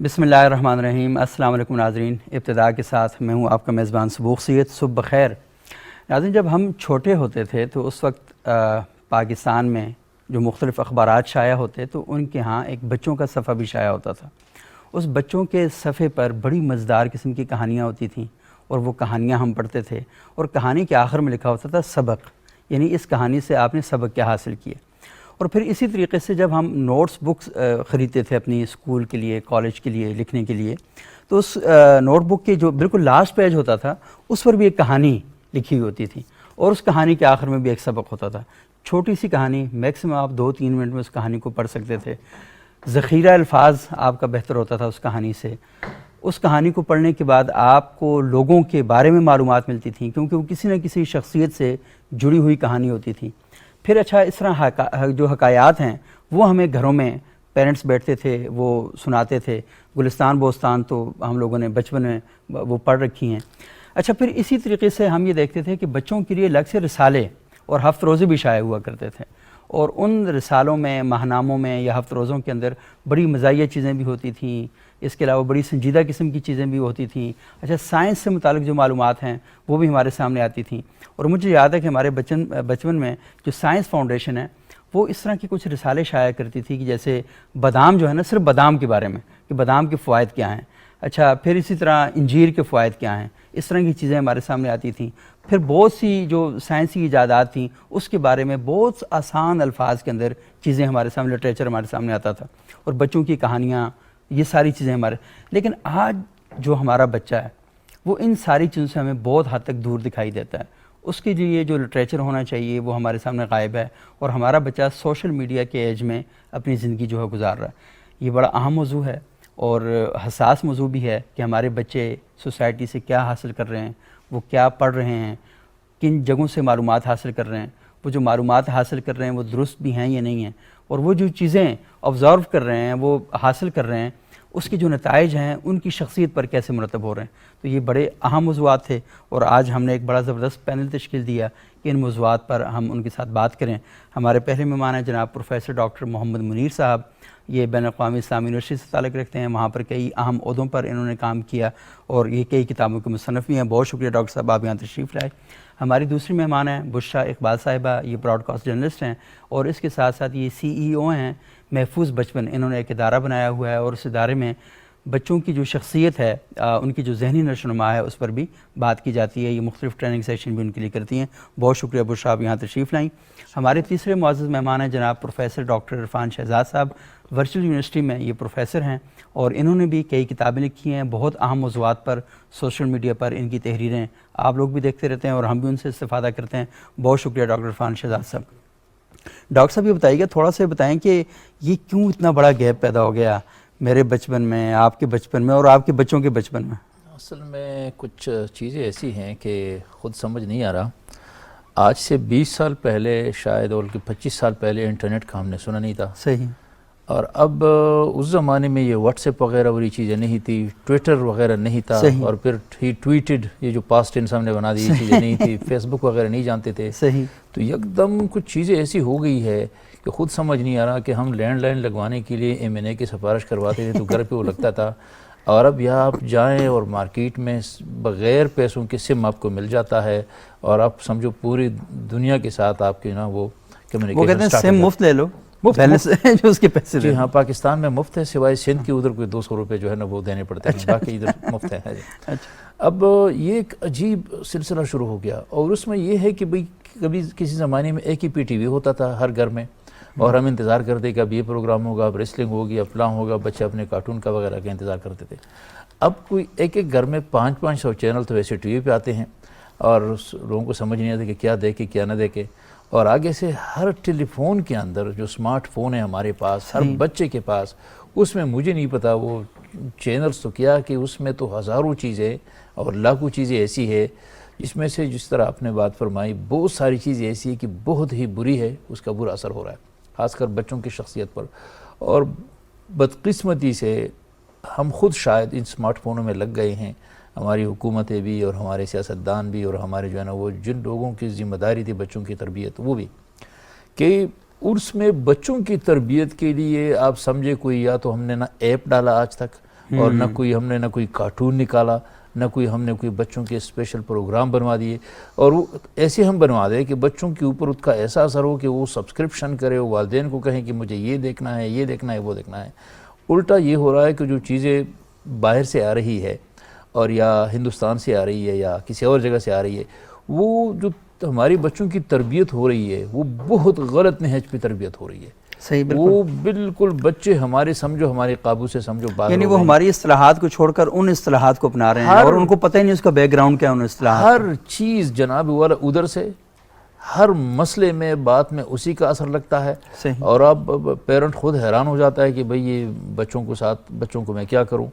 بسم اللہ الرحمن الرحیم۔ السلام علیکم ناظرین، ابتدا کے ساتھ میں ہوں آپ کا میزبان سبوق سید۔ صبح بخیر ناظرین۔ جب ہم چھوٹے ہوتے تھے تو اس وقت پاکستان میں جو مختلف اخبارات شائع ہوتے تو ان کے ہاں ایک بچوں کا صفحہ بھی شائع ہوتا تھا۔ اس بچوں کے صفحے پر بڑی مزیدار قسم کی کہانیاں ہوتی تھیں اور وہ کہانیاں ہم پڑھتے تھے، اور کہانی کے آخر میں لکھا ہوتا تھا سبق، یعنی اس کہانی سے آپ نے سبق کیا حاصل کیا۔ اور پھر اسی طریقے سے جب ہم نوٹس بکس خریدتے تھے اپنی اسکول کے لیے، کالج کے لیے لکھنے کے لیے، تو اس نوٹ بک کے جو بالکل لاسٹ پیج ہوتا تھا اس پر بھی ایک کہانی لکھی ہوئی ہوتی تھی، اور اس کہانی کے آخر میں بھی ایک سبق ہوتا تھا۔ چھوٹی سی کہانی، میکسیمم آپ 2-3 منٹ میں اس کہانی کو پڑھ سکتے تھے۔ ذخیرہ الفاظ آپ کا بہتر ہوتا تھا اس کہانی سے۔ اس کہانی کو پڑھنے کے بعد آپ کو لوگوں کے بارے میں معلومات ملتی تھیں، کیونکہ وہ کسی نہ کسی شخصیت سے جڑی ہوئی کہانی ہوتی تھی۔ پھر اچھا، اس طرح جو حکایات ہیں وہ ہمیں گھروں میں پیرنٹس بیٹھتے تھے، وہ سناتے تھے۔ گلستان بوستان تو ہم لوگوں نے بچپن میں وہ پڑھ رکھی ہیں۔ اچھا، پھر اسی طریقے سے ہم یہ دیکھتے تھے کہ بچوں کے لیے الگ سے رسالے اور ہفت روزے بھی شائع ہوا کرتے تھے، اور ان رسالوں میں، ماہناموں میں یا ہفت روزوں کے اندر بڑی مزاحیہ چیزیں بھی ہوتی تھیں، اس کے علاوہ بڑی سنجیدہ قسم کی چیزیں بھی ہوتی تھیں۔ اچھا، سائنس سے متعلق جو معلومات ہیں وہ بھی ہمارے سامنے آتی تھیں، اور مجھے یاد ہے کہ ہمارے بچپن میں جو سائنس فاؤنڈیشن ہے وہ اس طرح کے کچھ رسالے شائع کرتی تھی کہ جیسے بادام جو ہے نا، صرف بادام کے بارے میں کہ بادام کے فوائد کیا ہیں۔ اچھا، پھر اسی طرح انجیر کے فوائد کیا ہیں، اس طرح کی چیزیں ہمارے سامنے آتی تھیں۔ پھر بہت سی جو سائنسی ایجادات تھیں اس کے بارے میں بہت آسان الفاظ کے اندر چیزیں ہمارے سامنے، لٹریچر ہمارے سامنے آتا تھا، اور بچوں کی کہانیاں، یہ ساری چیزیں ہمارے۔ لیکن آج جو ہمارا بچہ ہے وہ ان ساری چیزوں سے ہمیں بہت حد تک دور دکھائی دیتا ہے۔ اس کے لیے جو لٹریچر ہونا چاہیے وہ ہمارے سامنے غائب ہے، اور ہمارا بچہ سوشل میڈیا کے ایج میں اپنی زندگی جو ہے گزار رہا ہے۔ یہ بڑا اہم موضوع ہے اور حساس موضوع بھی ہے کہ ہمارے بچے سوسائٹی سے کیا حاصل کر رہے ہیں، وہ کیا پڑھ رہے ہیں، کن جگہوں سے معلومات حاصل کر رہے ہیں، وہ جو معلومات حاصل کر رہے ہیں وہ درست بھی ہیں یا نہیں ہیں، اور وہ جو چیزیں آبزرو کر رہے ہیں، وہ حاصل کر رہے ہیں، اس کے جو نتائج ہیں ان کی شخصیت پر کیسے مرتب ہو رہے ہیں۔ تو یہ بڑے اہم موضوعات تھے، اور آج ہم نے ایک بڑا زبردست پینل تشکیل دیا کہ ان موضوعات پر ہم ان کے ساتھ بات کریں۔ ہمارے پہلے مہمان ہیں جناب پروفیسر ڈاکٹر محمد منیر صاحب۔ یہ بین الاقوامی اسلامی یونیورسٹی سے تعلق رکھتے ہیں، وہاں پر کئی اہم عہدوں پر انہوں نے کام کیا، اور یہ کئی کتابوں کے مصنف بھی ہیں۔ بہت شکریہ ڈاکٹر صاحب، آپ یہاں تشریف لائے۔ ہماری دوسری مہمان ہیں بشریٰ اقبال صاحبہ، یہ براڈ کاسٹ جرنلسٹ ہیں، اور اس کے ساتھ ساتھ یہ CEO ہیں محفوظ بچپن۔ انہوں نے ایک ادارہ بنایا ہوا ہے، اور اس ادارے میں بچوں کی جو شخصیت ہے، ان کی جو ذہنی نشو و نما ہے، اس پر بھی بات کی جاتی ہے۔ یہ مختلف ٹریننگ سیشن بھی ان کے لیے کرتی ہیں۔ بہت شکریہ بشریٰ، آپ یہاں تشریف لائیں۔ ہمارے تیسرے معزز مہمان ہیں جناب پروفیسر ڈاکٹر عرفان شہزاد صاحب۔ ورچوئل یونیورسٹی میں یہ پروفیسر ہیں، اور انہوں نے بھی کئی کتابیں لکھی ہیں بہت اہم موضوعات پر، سوشل میڈیا پر ان کی تحریریں آپ لوگ بھی دیکھتے رہتے ہیں، اور ہم بھی ان سے استفادہ کرتے ہیں۔ بہت شکریہ ڈاکٹر عرفان شہزاد صاحب۔ ڈاکٹر صاحب، یہ بتائیے گا، تھوڑا سا بتائیں کہ یہ کیوں اتنا بڑا گیپ پیدا ہو گیا میرے بچپن میں، آپ کے بچپن میں، اور آپ کے بچوں کے بچپن میں؟ اصل میں کچھ چیزیں ایسی ہیں کہ خود سمجھ نہیں آ رہا۔ آج سے 20 سال پہلے شاید، اور 25 سال پہلے انٹرنیٹ کا ہم نے سنا نہیں تھا۔ صحیح۔ اور اب اس زمانے میں یہ واٹس ایپ وغیرہ والی چیزیں نہیں تھی، ٹویٹر وغیرہ نہیں تھا، اور پھر ہی ٹویٹڈ، یہ جو پاسٹ ٹینس ہم نے بنا دی، یہ چیزیں نہیں تھی، فیس بک وغیرہ نہیں جانتے تھے۔ صحیح۔ تو یک دم کچھ چیزیں ایسی ہو گئی ہے کہ خود سمجھ نہیں آ رہا کہ ہم لینڈ لائن لگوانے کے لیے MNA کی سفارش کرواتے تھے تو گھر پہ وہ لگتا تھا، اور اب یہاں آپ جائیں اور مارکیٹ میں بغیر پیسوں کے سم آپ کو مل جاتا ہے، اور آپ سمجھو پوری دنیا کے ساتھ آپ کے نا وہ کمیونیکیشن، وہ کہتے ہیں سم مفت لے لو، جو اس کے پیسے۔ جی ہاں، پاکستان میں مفت ہے، سوائے سندھ کی، ادھر کوئی 200 روپے جو ہے نا وہ دینے پڑتے ہیں، باقی ادھر مفت ہے۔ اب یہ ایک عجیب سلسلہ شروع ہو گیا، اور اس میں یہ ہے کہ بھئی کبھی کسی زمانے میں ایک ہی PTV ہوتا تھا ہر گھر میں، اور ہم انتظار کرتے کہ اب یہ پروگرام ہوگا، اب ریسلنگ ہوگی، اب فلاں ہوگا، بچے اپنے کارٹون کا وغیرہ کا انتظار کرتے تھے۔ اب کوئی ایک گھر میں 500 چینل تو ایسے ٹی وی پہ آتے ہیں، اور لوگوں کو سمجھ نہیں آتا کہ کیا دیکھے کیا نہ دیکھے، اور آگے سے ہر ٹیلی فون کے اندر جو سمارٹ فون ہے ہمارے پاس، ہر بچے کے پاس، اس میں مجھے نہیں پتا وہ چینلز تو کیا کہ اس میں تو ہزاروں چیزیں اور لاکھوں چیزیں ایسی ہے، جس میں سے جس طرح آپ نے بات فرمائی بہت ساری چیزیں ایسی ہے کہ بہت ہی بری ہے، اس کا برا اثر ہو رہا ہے خاص کر بچوں کی شخصیت پر۔ اور بدقسمتی سے ہم خود شاید ان سمارٹ فونوں میں لگ گئے ہیں، ہماری حکومتیں بھی اور ہمارے سیاستدان بھی، اور ہمارے جو ہے نا وہ جن لوگوں کی ذمہ داری تھی بچوں کی تربیت، وہ بھی، کہ اس میں بچوں کی تربیت کے لیے آپ سمجھے کوئی یا تو ہم نے نا ایپ ڈالا آج تک، اور نہ کوئی ہم نے نہ کوئی کارٹون نکالا، نہ کوئی ہم نے کوئی بچوں کے اسپیشل پروگرام بنوا دیے، اور وہ ایسے ہم بنوا دیں کہ بچوں کے اوپر اس کا ایسا اثر ہو کہ وہ سبسکرپشن کرے، وہ والدین کو کہیں کہ مجھے یہ دیکھنا ہے، یہ دیکھنا ہے، وہ دیکھنا ہے۔ الٹا یہ ہو رہا ہے کہ جو چیزیں باہر سے آ رہی ہے اور یا ہندوستان سے آ رہی ہے یا کسی اور جگہ سے آ رہی ہے، وہ جو ہماری بچوں کی تربیت ہو رہی ہے وہ بہت غلط نہج پہ تربیت ہو رہی ہے۔ صحیح، بالکل، وہ بالکل بچے ہمارے سمجھو ہمارے قابو سے سمجھو باہر یعنی ہو وہ گئے ہیں۔ ہماری اصطلاحات کو چھوڑ کر ان اصطلاحات کو اپنا رہے ہیں اور ان کو پتہ ہی نہیں اس کا بیک گراؤنڈ کیا ہے ان اصطلاحات کا۔ ہر چیز جناب والا ادھر سے، ہر مسئلے میں بات میں اسی کا اثر لگتا ہے، صحیح، اور اب پیرنٹ خود حیران ہو جاتا ہے کہ بھئی یہ بچوں کو میں کیا کروں۔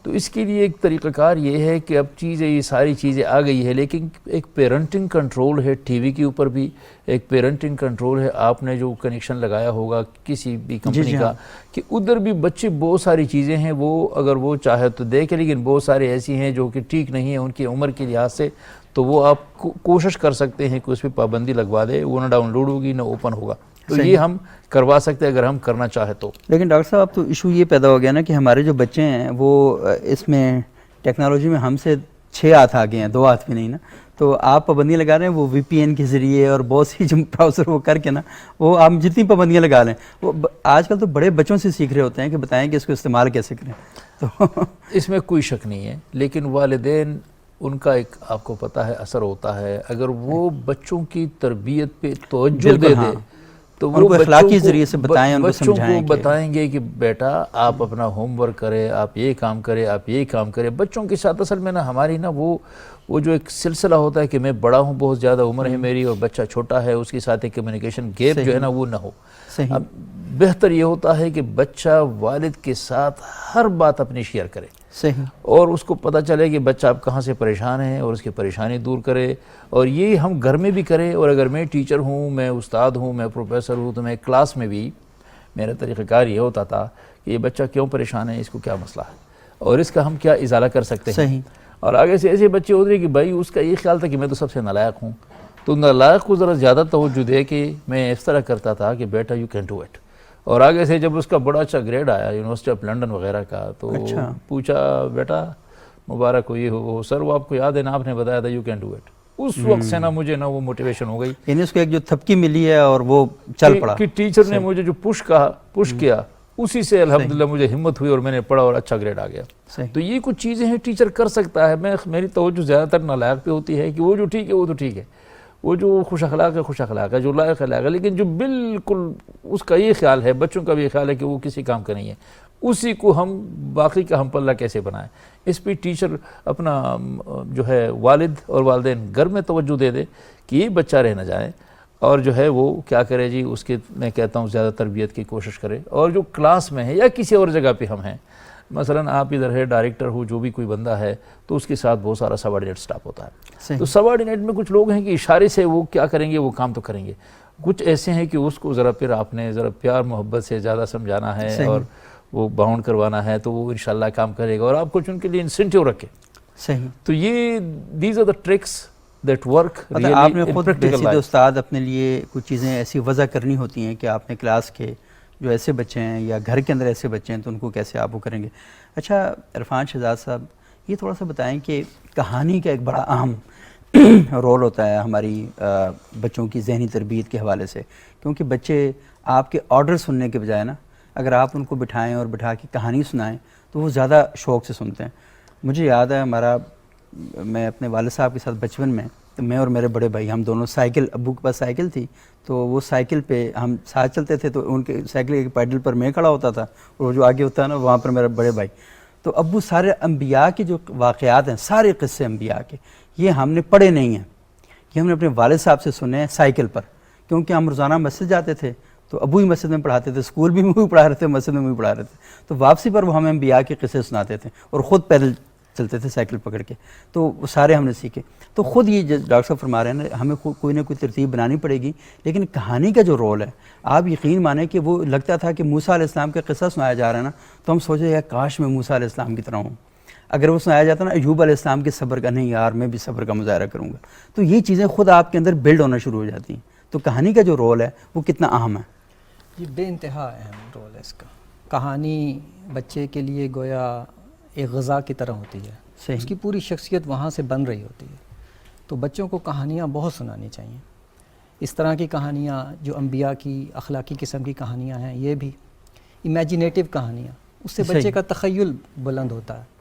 تو اس کے لیے ایک طریقہ کار یہ ہے کہ اب یہ ساری چیزیں آ گئی ہے، لیکن ایک پیرنٹنگ کنٹرول ہے ٹی وی کے اوپر بھی، ایک پیرنٹنگ کنٹرول ہے آپ نے جو کنیکشن لگایا ہوگا کسی بھی کمپنی کا، کہ ادھر بھی بچے بہت ساری چیزیں ہیں وہ اگر وہ چاہے تو دیکھیں، لیکن بہت سارے ایسی ہیں جو کہ ٹھیک نہیں ہیں ان کی عمر کے لحاظ سے، تو وہ آپ کوشش کر سکتے ہیں کہ اس پہ پابندی لگوا دے، وہ نہ ڈاؤن لوڈ ہوگی نہ اوپن ہوگا۔ تو یہ ہم کروا سکتے ہیں اگر ہم کرنا چاہے تو۔ لیکن ڈاکٹر صاحب اب تو ایشو یہ پیدا ہو گیا نا کہ ہمارے جو بچے ہیں وہ اس میں ٹیکنالوجی میں ہم سے 6 ہاتھ آگے ہیں، 2 ہاتھ بھی نہیں نا، تو آپ پابندیاں لگا رہے ہیں وہ وی پی این کے ذریعے اور بہت سی جو براؤزر وہ کر کے نا، وہ آپ جتنی پابندیاں لگا لیں وہ آج کل تو بڑے بچوں سے سیکھ رہے ہوتے ہیں کہ بتائیں کہ اس کو استعمال کیسے کریں۔ تو اس میں کوئی شک نہیں ہے، لیکن والدین ان کا ایک آپ کو پتہ ہے اثر ہوتا ہے، اگر وہ بچوں کی تربیت پہ توجہ دے دے تو وہ اخلاقی ذریعے سے بتائیں، ان کو سمجھائیں، بتائیں گے کہ بیٹا آپ اپنا ہوم ورک کرے، آپ یہ کام کرے، آپ یہ کام کرے۔ بچوں کے ساتھ اصل میں نا ہماری نا وہ جو ایک سلسلہ ہوتا ہے کہ میں بڑا ہوں، بہت زیادہ عمر ہے میری اور بچہ چھوٹا ہے، اس کے ساتھ ایک کمیونیکیشن گیپ جو ہے نا وہ نہ ہو۔ اب بہتر یہ ہوتا ہے کہ بچہ والد کے ساتھ ہر بات اپنی شیئر کرے، صحیح، اور اس کو پتہ چلے کہ بچہ آپ کہاں سے پریشان ہے اور اس کی پریشانی دور کرے، اور یہ ہم گھر میں بھی کریں۔ اور اگر میں ٹیچر ہوں، میں استاد ہوں، میں پروفیسر ہوں، تو میں کلاس میں بھی میرا طریقہ کار یہ ہوتا تھا کہ یہ بچہ کیوں پریشان ہے، اس کو کیا مسئلہ ہے اور اس کا ہم کیا ازالہ کر سکتے ہیں۔ صحیح، اور آگے سے ایسے بچے ہوتے ہیں کہ بھائی اس کا یہ خیال تھا کہ میں تو سب سے نالائق ہوں، تو نالائق کو ذرا زیادہ توجہ دے کے میں اس طرح کرتا تھا کہ بیٹا یو کین ڈو اٹ۔ اور آگے سے جب اس کا بڑا اچھا گریڈ آیا یونیورسٹی آف لنڈن وغیرہ کا، تو پوچھا بیٹا مبارک ہو، یہ ہو سر، وہ آپ کو یاد ہے نا آپ نے بتایا تھا یو کین ڈو اٹ۔ اس وقت سے نا مجھے نا وہ موٹیویشن ہو گئی، یعنی اس کو ایک جو تھپکی ملی ہے اور وہ چل پڑا کہ ٹیچر نے مجھے جو پش کیا، اسی سے الحمدللہ مجھے ہمت ہوئی اور میں نے پڑھا اور اچھا گریڈ آ گیا۔ تو یہ کچھ چیزیں ہیں ٹیچر کر سکتا ہے۔ میری توجہ زیادہ تر نالائق پہ ہوتی ہے کہ وہ جو ٹھیک ہے وہ تو ٹھیک ہے، وہ جو خوش اخلاق ہے خوش اخلاق ہے، جو لائق ہے لائق ہے، لیکن جو بالکل اس کا یہ خیال ہے، بچوں کا بھی خیال ہے کہ وہ کسی کام کا نہیں ہے، اسی کو ہم باقی کا ہم پلہ کیسے بنائیں۔ اس پہ ٹیچر اپنا جو ہے والد اور والدین گھر میں توجہ دے دے کہ یہ بچہ رہ نہ جائے، اور جو ہے وہ کیا کرے جی، اس کے میں کہتا ہوں زیادہ تربیت کی کوشش کرے۔ اور جو کلاس میں ہے یا کسی اور جگہ پہ ہم ہیں، مثلا آپ ادھر ہے ڈائریکٹر ہو، جو بھی کوئی بندہ ہے تو اس کے ساتھ بہت سارا سب آرڈینیٹ سٹاف ہوتا ہے، تو سب آرڈینیٹ میں کچھ لوگ ہیں کہ اشارے سے وہ کیا کریں گے، وہ کام تو کریں گے، کچھ ایسے ہیں کہ اس کو ذرا پھر آپ نے ذرا پیار محبت سے زیادہ سمجھانا ہے اور وہ باؤنڈ کروانا ہے، تو وہ انشاءاللہ کام کرے گا، اور آپ کچھ ان کے لیے انسینٹیو رکھیں۔ صحیح، تو یہ these are the tricks that work really آپ نے خود پریکٹیکل بحیثیت لائف۔ استاد اپنے لیے کچھ چیزیں ایسی وضع کرنی ہوتی ہیں کہ آپ نے کلاس کے جو ایسے بچے ہیں یا گھر کے اندر ایسے بچے ہیں تو ان کو کیسے آپ وہ کریں گے۔ اچھا عرفان شہزاد صاحب، یہ تھوڑا سا بتائیں کہ کہانی کا ایک بڑا اہم رول ہوتا ہے ہماری بچوں کی ذہنی تربیت کے حوالے سے، کیونکہ بچے آپ کے آرڈر سننے کے بجائے نا اگر آپ ان کو بٹھائیں اور بٹھا کے کہانی سنائیں تو وہ زیادہ شوق سے سنتے ہیں۔ مجھے یاد ہے میں اپنے والد صاحب کے ساتھ بچپن میں، تو میں اور میرے بڑے بھائی ہم دونوں سائیکل، ابو کے پاس سائیکل تھی تو وہ سائیکل پہ ہم ساتھ چلتے تھے، تو ان کے سائیکل کے پیڈل پر میں کھڑا ہوتا تھا اور وہ جو آگے ہوتا ہے نا وہاں پر میرا بڑے بھائی۔ تو ابو سارے انبیاء کے جو واقعات ہیں، سارے قصے انبیاء کے، یہ ہم نے پڑھے نہیں ہیں، یہ ہم نے اپنے والد صاحب سے سنے ہیں سائیکل پر، کیونکہ ہم روزانہ مسجد جاتے تھے تو ابو ہی مسجد میں پڑھاتے تھے، اسکول بھی وہی پڑھا رہے تھے، مسجد میں وہی پڑھا رہے تھے، تو واپسی پر وہ ہمیں انبیاء کے قصے سناتے تھے اور خود پیدل چلتے تھے سائیکل پکڑ کے، تو وہ سارے ہم نے سیکھے۔ تو خود یہ ڈاکٹر صاحب فرما رہے ہیں نا، ہمیں کوئی نہ کوئی ترتیب بنانی پڑے گی، لیکن کہانی کا جو رول ہے، آپ یقین مانیں کہ وہ لگتا تھا کہ موسیٰ علیہ السلام کا قصہ سنایا جا رہا ہے نا، تو ہم سوچے یار کاش میں موسیٰ علیہ السلام کی طرح ہوں۔ اگر وہ سنایا جاتا نا ایوب علیہ السلام کے صبر کا، نہیں یار میں بھی صبر کا مظاہرہ کروں گا، تو یہ چیزیں خود آپ کے اندر بلڈ ہونا شروع ہو جاتی ہیں۔ تو کہانی کا جو رول ہے وہ کتنا اہم ہے؟ یہ بے انتہا اہم رول ہے اس کا۔ کہانی بچے کے لیے گویا ایک غذا کی طرح ہوتی ہے، صحیح. اس کی پوری شخصیت وہاں سے بن رہی ہوتی ہے. تو بچوں کو کہانیاں بہت سنانی چاہیے. اس طرح کی کہانیاں جو انبیاء کی اخلاقی قسم کی کہانیاں ہیں، یہ بھی امیجینیٹو کہانیاں، اس سے بچے کا تخیل بلند ہوتا ہے.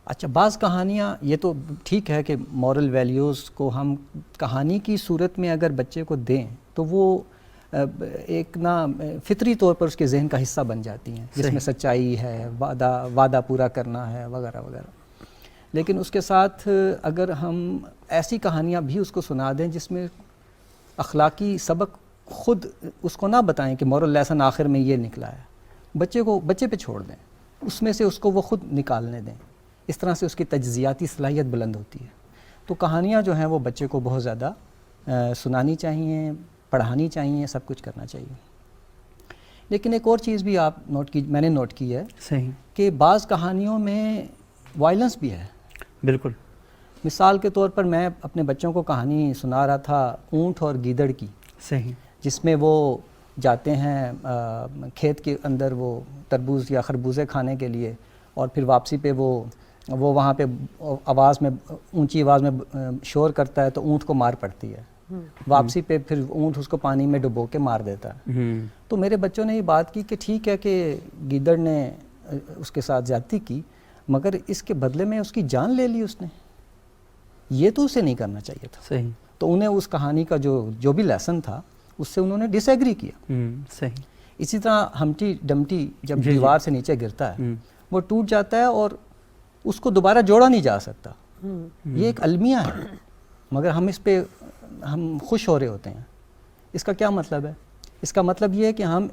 اچھا، بعض کہانیاں یہ تو ٹھیک ہے کہ مورل ویلیوز کو ہم کہانی کی صورت میں اگر بچے کو دیں تو وہ ایک نا فطری طور پر اس کے ذہن کا حصہ بن جاتی ہیں، جس میں سچائی ہے، وعدہ پورا کرنا ہے وغیرہ وغیرہ. لیکن اس کے ساتھ اگر ہم ایسی کہانیاں بھی اس کو سنا دیں جس میں اخلاقی سبق خود اس کو نہ بتائیں کہ مورل لیسن آخر میں یہ نکلا ہے، بچے پہ چھوڑ دیں، اس میں سے اس کو وہ خود نکالنے دیں. اس طرح سے اس کی تجزیاتی صلاحیت بلند ہوتی ہے. تو کہانیاں جو ہیں وہ بچے کو بہت زیادہ سنانی چاہیے، پڑھانی چاہیے، سب کچھ کرنا چاہیے. لیکن ایک اور چیز بھی میں نے نوٹ کی ہے، صحیح، کہ بعض کہانیوں میں وائلنس بھی ہے. بالکل. مثال کے طور پر میں اپنے بچوں کو کہانی سنا رہا تھا اونٹ اور گیدڑ کی. صحیح. جس میں وہ جاتے ہیں کھیت کے اندر وہ تربوز یا خربوزے کھانے کے لیے، اور پھر واپسی پہ وہ وہاں پہ اونچی آواز میں شور کرتا ہے تو اونٹ کو مار پڑتی ہے. واپسی پہ پھر اونٹ اس کو پانی میں ڈبو کے مار دیتا ہے. تو میرے بچوں نے یہ بات کی کہ ٹھیک ہے کہ گیدڑ نے اس کے ساتھ زیادتی کی، مگر اس کے بدلے میں اس کی جان لے لی اس نے، یہ تو اسے نہیں کرنا چاہیے تھا. صحیح. تو انہیں اس کہانی کا جو بھی لیسن تھا اس سے انہوں نے ڈس ایگری کیا. صحیح. اسی طرح ہمٹی ڈمٹی جب دیوار سے نیچے گرتا ہے وہ ٹوٹ جاتا ہے اور اس کو دوبارہ جوڑا نہیں جا سکتا. یہ ایک المیہ ہے، مگر ہم خوش ہو رہے ہوتے ہیں. اس کا کیا مطلب ہے؟ اس کا مطلب یہ ہے کہ ہم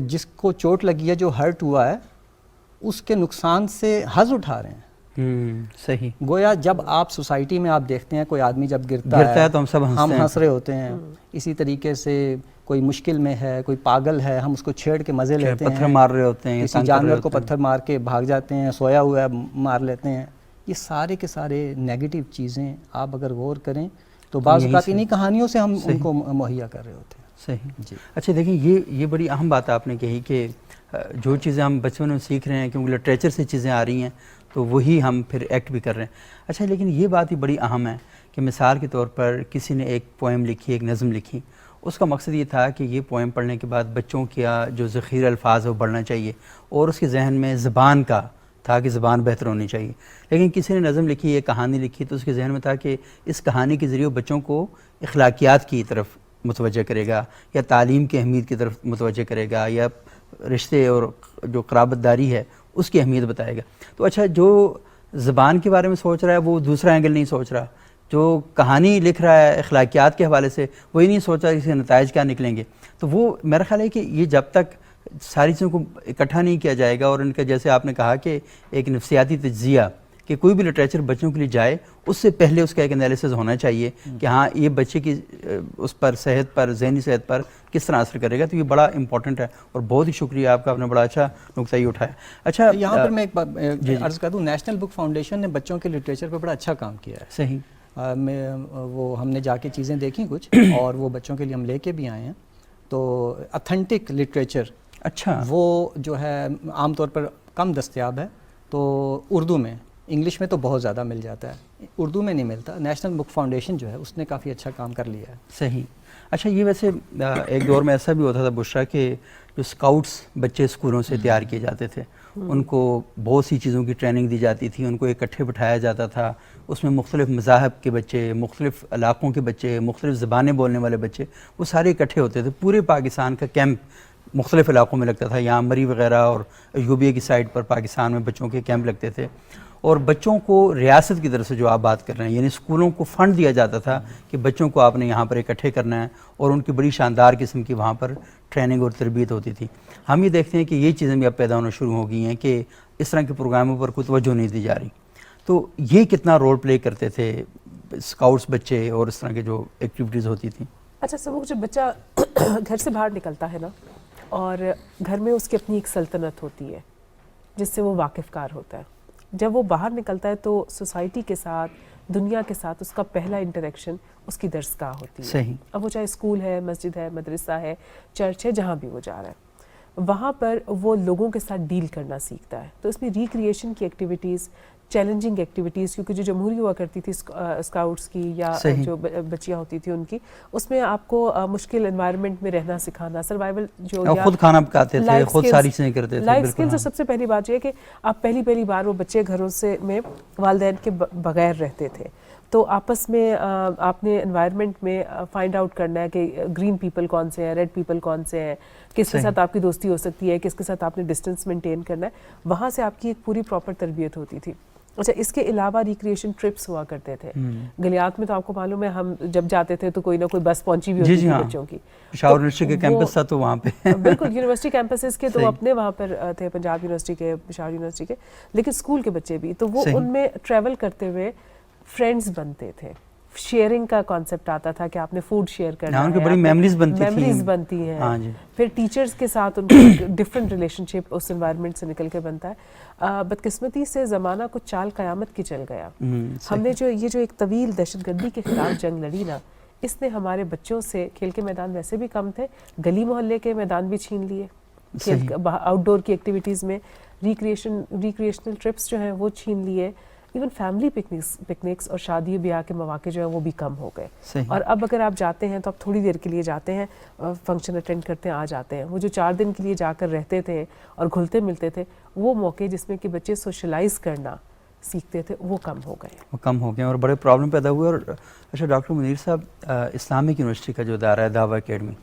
جس کو چوٹ لگی ہے، جو ہرٹ ہوا ہے، اس کے نقصان سے حظ اٹھا رہے ہیں. صحیح. گویا جب آپ سوسائٹی میں آپ دیکھتے ہیں کوئی آدمی جب گرتا ہے تو ہم ہنس رہے ہوتے ہیں. اسی طریقے سے کوئی مشکل میں ہے، کوئی پاگل ہے، ہم اس کو چھیڑ کے مزے لیتے ہیں، پتھر مار رہے ہوتے ہیں، کسی جانور کو پتھر مار کے بھاگ جاتے ہیں، سویا ہوا ہے مار لیتے ہیں. یہ سارے کے سارے نیگیٹو چیزیں آپ اگر غور کریں تو بعض اوقات انہی کہانیوں سے ہم ان کو مہیا کر رہے ہوتے ہیں. صحیح. جی. اچھا دیکھیں، یہ بڑی اہم بات آپ نے کہی کہ جو چیزیں ہم بچپن میں سیکھ رہے ہیں، کیونکہ لٹریچر سے چیزیں آ رہی ہیں تو وہی ہم پھر ایکٹ بھی کر رہے ہیں. اچھا، لیکن یہ بات ہی بڑی اہم ہے کہ مثال کے طور پر کسی نے ایک پوئم لکھی، ایک نظم لکھی، اس کا مقصد یہ تھا کہ یہ پوئم پڑھنے کے بعد بچوں کا جو ذخیرہ الفاظ ہے وہ بڑھنا چاہیے، اور اس کے ذہن میں زبان کا تھا کہ زبان بہتر ہونی چاہیے. لیکن کسی نے نظم لکھی، ایک کہانی لکھی، تو اس کے ذہن میں تھا کہ اس کہانی کے ذریعے بچوں کو اخلاقیات کی طرف متوجہ کرے گا، یا تعلیم کی اہمیت کی طرف متوجہ کرے گا، یا رشتے اور جو قرابت داری ہے اس کی اہمیت بتائے گا. تو اچھا، جو زبان کے بارے میں سوچ رہا ہے وہ دوسرا اینگل نہیں سوچ رہا، جو کہانی لکھ رہا ہے اخلاقیات کے حوالے سے وہی نہیں سوچ رہا اس کے نتائج کیا نکلیں گے. تو وہ میرا خیال ہے کہ یہ جب تک ساری چیزوں کو اکٹھا نہیں کیا جائے گا، اور ان کا جیسے آپ نے کہا کہ ایک نفسیاتی تجزیہ کہ کوئی بھی لٹریچر بچوں کے لیے جائے اس سے پہلے اس کا ایک انالیسز ہونا چاہیے کہ ہاں یہ بچے کی اس پر صحت پر، ذہنی صحت پر کس طرح اثر کرے گا. تو یہ بڑا امپورٹنٹ ہے، اور بہت ہی شکریہ آپ کا، آپ نے بڑا اچھا نقطہ یہ اٹھایا. اچھا، یہاں پر میں ایک بات عرض کر دوں، نیشنل بک فاؤنڈیشن نے بچوں کے لٹریچر پہ بڑا اچھا کام کیا ہے. صحیح. وہ ہم نے جا کے چیزیں دیکھیں کچھ، اور وہ بچوں کے لیے ہم لے کے بھی آئے ہیں. تو اتھینٹک لٹریچر، اچھا، وہ جو ہے عام طور پر کم دستیاب ہے. تو اردو میں، انگلش میں تو بہت زیادہ مل جاتا ہے، اردو میں نہیں ملتا. نیشنل بک فاؤنڈیشن جو ہے اس نے کافی اچھا کام کر لیا ہے. صحیح. اچھا، یہ ویسے ایک دور میں ایسا بھی ہوتا تھا بشرا کہ جو اسکاؤٹس بچے اسکولوں سے تیار کیے جاتے تھے، ان کو بہت سی چیزوں کی ٹریننگ دی جاتی تھی، ان کو اکٹھے بٹھایا جاتا تھا. اس میں مختلف مذاہب کے بچے، مختلف علاقوں کے بچے، مختلف زبانیں بولنے والے بچے، وہ سارے اکٹھے ہوتے تھے. پورے پاکستان کا کیمپ مختلف علاقوں میں لگتا تھا. یہاں مری وغیرہ اور یوبیے کی سائڈ پر پاکستان میں بچوں کے کیمپ لگتے تھے. اور بچوں کو ریاست کی طرف سے جو آپ بات کر رہے ہیں، یعنی اسکولوں کو فنڈ دیا جاتا تھا کہ بچوں کو آپ نے یہاں پر اکٹھے کرنا ہے، اور ان کی بڑی شاندار قسم کی وہاں پر ٹریننگ اور تربیت ہوتی تھی. ہم یہ دیکھتے ہیں کہ یہ چیزیں بھی اب پیدا ہونا شروع ہو گئی ہیں کہ اس طرح کے پروگراموں پر کوئی توجہ نہیں دی جا رہی. تو یہ کتنا رول پلے کرتے تھے اسکاؤٹس بچے اور اس طرح کے جو ایکٹیویٹیز ہوتی تھیں؟ اچھا سبق، جب بچہ گھر سے باہر نکلتا ہے نا، اور گھر میں اس کی اپنی ایک سلطنت ہوتی ہے جس سے وہ واقف کار ہوتا ہے. جب وہ باہر نکلتا ہے تو سوسائٹی کے ساتھ، دنیا کے ساتھ اس کا پہلا انٹریکشن اس کی درسگاہ ہوتی ہے. صحیح. اب وہ چاہے اسکول ہے، مسجد ہے، مدرسہ ہے، چرچ ہے، جہاں بھی وہ جا رہا ہے. وہاں پر وہ لوگوں کے ساتھ ڈیل کرنا سیکھتا ہے. تو اس میں ریکریشن کی ایکٹیویٹیز, چیلنجنگ ایکٹیویٹیز, کیونکہ جو جمہوری ہوا کرتی تھی اسکاؤٹس کی یا جو بچیاں ہوتی تھیں ان کی, اس میں آپ کو مشکل انوائرمنٹ میں رہنا سکھانا, سروائیول جو خود کھانا پکاتے تھے, خود ساری چیزیں کرتے تھے. Life skills. اور سب سے پہلی بات یہ ہے کہ آپ پہلی بار وہ بچے گھروں سے میں والدین کے بغیر رہتے تھے, تو آپس میں آپ نے انوائرمنٹ میں فائنڈ آؤٹ کرنا ہے کہ گرین پیپل کون سے ہیں, ریڈ پیپل کون سے ہیں, کس کے ساتھ آپ کی دوستی ہو سکتی ہے, کس کے ساتھ آپ نے ڈسٹینس مینٹین کرنا ہے. وہاں سے آپ کی ایک پوری پراپر تربیت ہوتی تھی. اچھا, اس کے علاوہ ریکریشن ٹرپس ہوا کرتے تھے گلیات میں. تو آپ کو معلوم ہے ہم جب جاتے تھے تو کوئی نہ کوئی بس پہنچی بھی ہوتی تھی بچوں کی. پشاور یونیورسٹی کے کیمپس تھا تو وہاں پہ بالکل یونیورسٹی کیمپسز کے تو اپنے وہاں پر تھے, پنجاب یونیورسٹی کے, پشاور یونیورسٹی کے, لیکن اسکول کے بچے بھی. تو وہ ان میں ٹریول کرتے ہوئے فرینڈز بنتے تھے. شیئرنگ کا کانسیپٹ آتا تھا کہ آپ نے فوڈ شیئر کرنا ہے, ان کی بڑی میموریز بنتی ہیں. پھر ٹیچرز کے ساتھ ان کا ڈفرینٹ ریلیشن شپ اس انوائرمنٹ سے نکل کے بنتا ہے. بدقسمتی سے زمانہ کچھ چال قیامت کی چل گیا. ہم نے جو ایک طویل دہشت گردی کے خلاف جنگ لڑی نا, اس نے ہمارے بچوں سے کھیل کے میدان ویسے بھی کم تھے, گلی محلے کے میدان بھی چھین لیے, آؤٹ ڈور کی ایکٹیویٹیز میں ریکریشنل ٹرپس جو ہیں وہ چھین لیے, ایون فیملی پکنکس اور شادی بیاہ کے مواقع جو ہیں وہ بھی کم ہو گئے. اور اب اگر آپ جاتے ہیں تو آپ تھوڑی دیر کے لیے جاتے ہیں, فنکشن اٹینڈ کرتے ہیں, آ جاتے ہیں. وہ جو 4 دن کے لیے جا کر رہتے تھے اور گھلتے ملتے تھے, وہ موقع جس میں کہ بچے سوشلائز کرنا سیکھتے تھے, وہ کم ہو گئے اور بڑے پرابلم پیدا ہوئے. اور اچھا ڈاکٹر منیر صاحب, اسلامک یونیورسٹی کا جو ادارہ ہے دعویٰ اکیڈمی,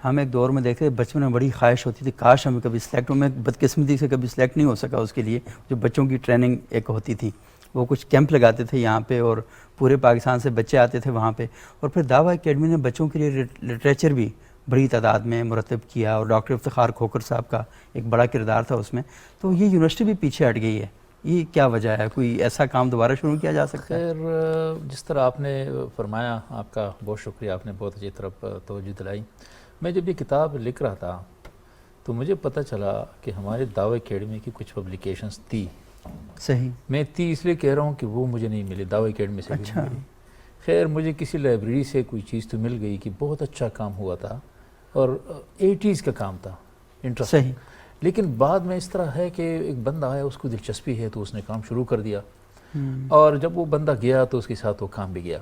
ہم ایک دور میں دیکھتے بچپن میں بڑی خواہش ہوتی تھی کاش ہمیں کبھی سلیکٹ ہوں. میں بدقسمتی سے کبھی سلیکٹ نہیں ہو سکا. اس کے لیے جو بچوں کی ٹریننگ ایک ہوتی تھی, وہ کچھ کیمپ لگاتے تھے یہاں پہ اور پورے پاکستان سے بچے آتے تھے وہاں پہ. اور پھر دعویٰ اکیڈمی نے بچوں کے لیے لٹریچر بھی بڑی تعداد میں مرتب کیا, اور ڈاکٹر افتخار کھوکر صاحب کا ایک بڑا کردار تھا اس میں. تو یہ یونیورسٹی بھی پیچھے ہٹ گئی ہے, یہ کیا وجہ ہے؟ کوئی ایسا کام دوبارہ شروع کیا جا سکتا ہے؟ خیر, جس طرح آپ نے فرمایا, آپ کا بہت شکریہ, آپ نے بہت اچھی طرف توجہ دلائی. میں جب یہ کتاب لکھ رہا تھا تو مجھے پتہ چلا کہ ہمارے دعویٰ اکیڈمی کی کچھ پبلیکیشنز تھی. صحیح, میں تھی اس لیے کہہ رہا ہوں کہ وہ مجھے نہیں ملی, دعویٰ اکیڈمی سے بھی ملی. خیر, مجھے کسی لائبریری سے کوئی چیز تو مل گئی کہ بہت اچھا کام ہوا تھا اور 80s کا کام تھا, انٹرسٹ. لیکن بعد میں اس طرح ہے کہ ایک بندہ آیا, اس کو دلچسپی ہے تو اس نے کام شروع کر دیا, اور جب وہ بندہ گیا تو اس کے ساتھ وہ کام بھی گیا.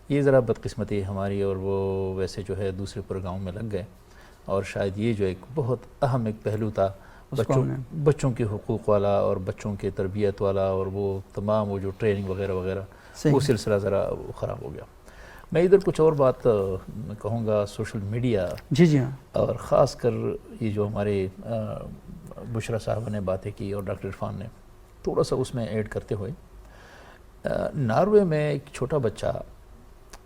یہ ذرا بدقسمتی ہماری, اور وہ ویسے جو ہے دوسرے پروگرام میں لگ گئے. اور شاید یہ جو ایک بہت اہم ایک پہلو تھا بچوں کے حقوق والا اور بچوں کے تربیت والا, اور وہ تمام وہ جو ٹریننگ وغیرہ وغیرہ, وہ سلسلہ ذرا خراب ہو گیا. میں ادھر کچھ اور بات کہوں گا. سوشل میڈیا, جی ہاں, اور خاص کر یہ جو ہمارے بشرا صاحب نے باتیں کی اور ڈاکٹر عرفان نے, تھوڑا سا اس میں ایڈ کرتے ہوئے, ناروے میں ایک چھوٹا بچہ,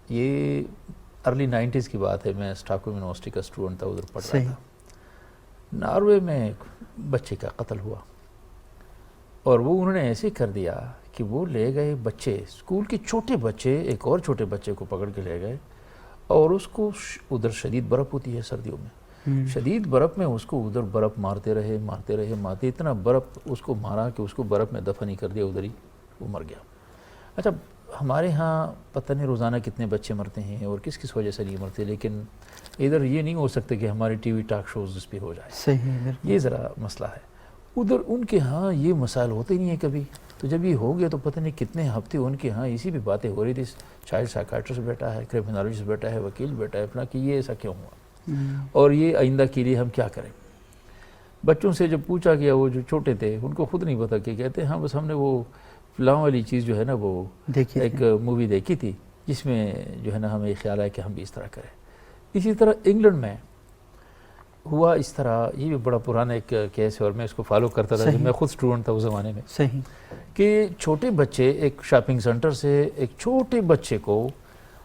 یہ ارلی 90s کی بات ہے, میں اسٹاکہولم یونیورسٹی کا اسٹوڈنٹ تھا, ادھر پڑھ رہا تھا. ناروے میں ایک بچے کا قتل ہوا, اور وہ انہوں نے ایسے کر دیا کہ وہ لے گئے بچے, اسکول کے چھوٹے بچے, ایک اور چھوٹے بچے کو پکڑ کے لے گئے, اور اس کو ادھر شدید برف ہوتی ہے سردیوں میں, شدید برف میں اس کو ادھر برف مارتے رہے, اتنا برف اس کو مارا کہ اس کو برف میں دفن ہی کر دیا, ادھر ہی وہ مر گیا. اچھا, ہمارے ہاں پتہ نہیں روزانہ کتنے بچے مرتے ہیں اور کس کس وجہ سے نہیں مرتے, لیکن ادھر یہ نہیں ہو سکتا کہ ہمارے ٹی وی ٹاک شوز اس پہ ہو جائے. صحیح, یہ ذرا مسئلہ ہے. ادھر ان کے ہاں یہ مسائل ہوتے نہیں ہیں کبھی, تو جب یہ ہو گیا تو پتہ نہیں کتنے ہفتے ان کے ہاں اسی بھی باتیں ہو رہی تھی. چائلڈ سائیکیٹرسٹ بیٹا ہے, کرمنالوجسٹ بیٹا ہے, وکیل بیٹا ہے, اپنا کہ یہ ایسا کیوں ہوا, اور یہ آئندہ کے لیے ہم کیا کریں. بچوں سے جب پوچھا گیا, وہ جو چھوٹے تھے ان کو خود نہیں پتا, کہ کہتے ہیں ہاں بس ہم نے وہ فلاں والی چیز جو ہے نا وہ ایک مووی دیکھی تھی جس میں جو ہے نا ہمیں خیال آیا کہ ہم بھی اس طرح کریں. اسی طرح انگلینڈ میں ہوا اس طرح, یہ بھی بڑا پرانا ایک کیس ہے اور میں اس کو فالو کرتا تھا جب میں خود اسٹوڈنٹ تھا اس زمانے میں. صحیح, کہ چھوٹے بچے ایک شاپنگ سینٹر سے ایک چھوٹے بچے کو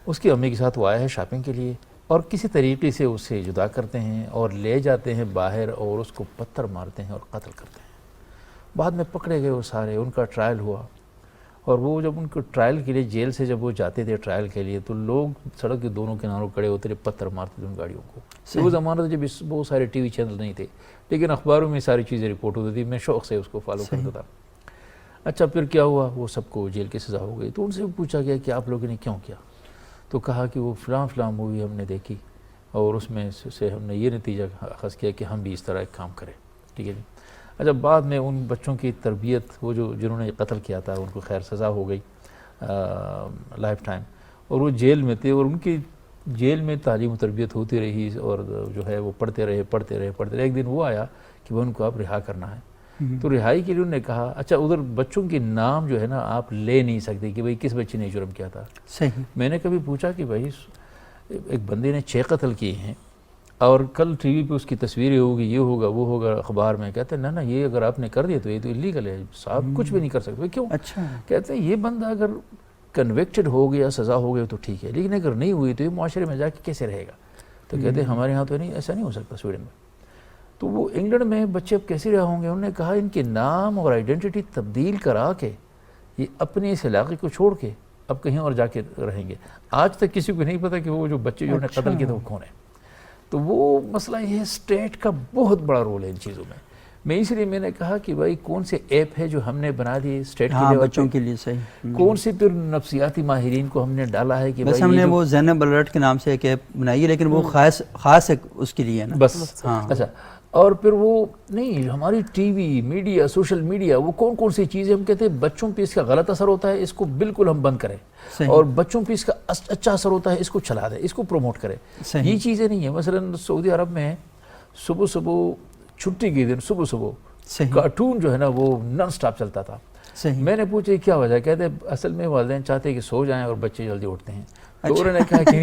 اس کی امی کے ساتھ وہ آیا ہے شاپنگ کے لیے, اور کسی طریقے سے اس سے جدا کرتے ہیں اور لے جاتے ہیں باہر اور اس کو پتھر مارتے ہیں اور قتل کرتے ہیں. بعد میں پکڑے گئے وہ سارے, ان کا ٹرائل ہوا, اور وہ جب ان کو ٹرائل کے لیے جیل سے جب وہ جاتے تھے ٹرائل کے لیے, تو لوگ سڑک کے دونوں کناروں کھڑے ہوتے تھے, پتھر مارتے تھے ان گاڑیوں کو. وہ زمانہ تھا جب بہت سارے ٹی وی چینل نہیں تھے, لیکن اخباروں میں ساری چیزیں رپورٹ ہوتی تھی, میں شوق سے اس کو فالو کرتا تھا. اچھا, پھر کیا ہوا, وہ سب کو جیل کی سزا ہو گئی. تو ان سے پوچھا گیا کہ آپ لوگوں نے کیوں کیا, تو کہا کہ وہ فلاں مووی ہم نے دیکھی اور اس میں سے ہم نے یہ نتیجہ اخذ کیا کہ ہم بھی اس طرح ایک کام کریں. ٹھیک ہے جی. اچھا بعد میں ان بچوں کی تربیت وہ جنہوں نے قتل کیا تھا ان کو خیر سزا ہو گئی لائف ٹائم, اور وہ جیل میں تھے, اور ان کی جیل میں تعلیم و تربیت ہوتی رہی, اور جو ہے وہ پڑھتے رہے. ایک دن وہ آیا کہ وہ ان کو اب رہا کرنا ہے. تو رہائی کے لیے انہوں نے کہا اچھا ادھر بچوں کے نام جو ہے نا آپ لے نہیں سکتے کہ بھئی کس بچے نے جرم کیا تھا. صحیح. میں نے کبھی پوچھا کہ بھائی ایک بندے نے 6 قتل کیے ہیں اور کل ٹی وی پہ اس کی تصویریں ہوگی, یہ ہوگا وہ ہوگا, اخبار میں. کہتے ہیں نہ یہ اگر آپ نے کر دیا تو یہ تو انلیگل ہے صاحب, کچھ بھی نہیں کر سکتے. کیوں؟ اچھا. کہتے ہیں یہ بندہ اگر کنوکٹڈ ہو گیا, سزا ہو گئی تو ٹھیک ہے, لیکن اگر نہیں ہوئی تو یہ معاشرے میں جا کے کیسے رہے گا. تو کہتے ہیں ہمارے ہاں تو نہیں, ایسا نہیں ہو سکتا سویڈن میں. تو وہ انگلینڈ میں بچے اب کیسے رہے ہوں گے. انہوں نے کہا ان کے نام اور آئیڈینٹی تبدیل کرا کے یہ اپنے اس علاقے کو چھوڑ کے اب کہیں اور جا کے رہیں گے. آج تک کسی کو نہیں پتا کہ وہ جو بچے جو نے قتل کیے تھے وہ کون ہے. تو وہ مسئلہ یہ ہے, اسٹیٹ کا بہت بڑا رول ہے ان چیزوں میں. اس لیے میں نے کہا کہ بھائی کون سے ایپ ہے جو ہم نے بنا دیے اسٹیٹ کے لیے بچوں کے لیے, صحیح. کون سے پھر نفسیاتی ماہرین کو ہم نے ڈالا ہے کہ بس ہم نے وہ زینب الرٹ کے نام سے ایک ایپ بنائی ہے, لیکن وہ خاص ایک اس کے لیے ہے نا بس. اچھا, اور پھر وہ نہیں, ہماری T V media, social media, وہ کون سی چیزیں ہم کہتے ہیں بچوں پہ اس کا غلط اثر ہوتا ہے, اس کو بالکل ہم بند کریں, اور بچوں پہ اس کا اچھا اثر ہوتا ہے, اس کو چلا دیں, اس کو پروموٹ کریں. یہ چیزیں نہیں ہیں. مثلا سعودی عرب میں صبح چھٹی کے دن صبح کارٹون جو ہے نا وہ نان سٹاپ چلتا تھا. میں نے پوچھا کیا وجہ, کہتے اصل میں والدین چاہتے ہیں کہ سو جائیں اور بچے جلدی اٹھتے ہیں. تو انہوں نے کہا کہ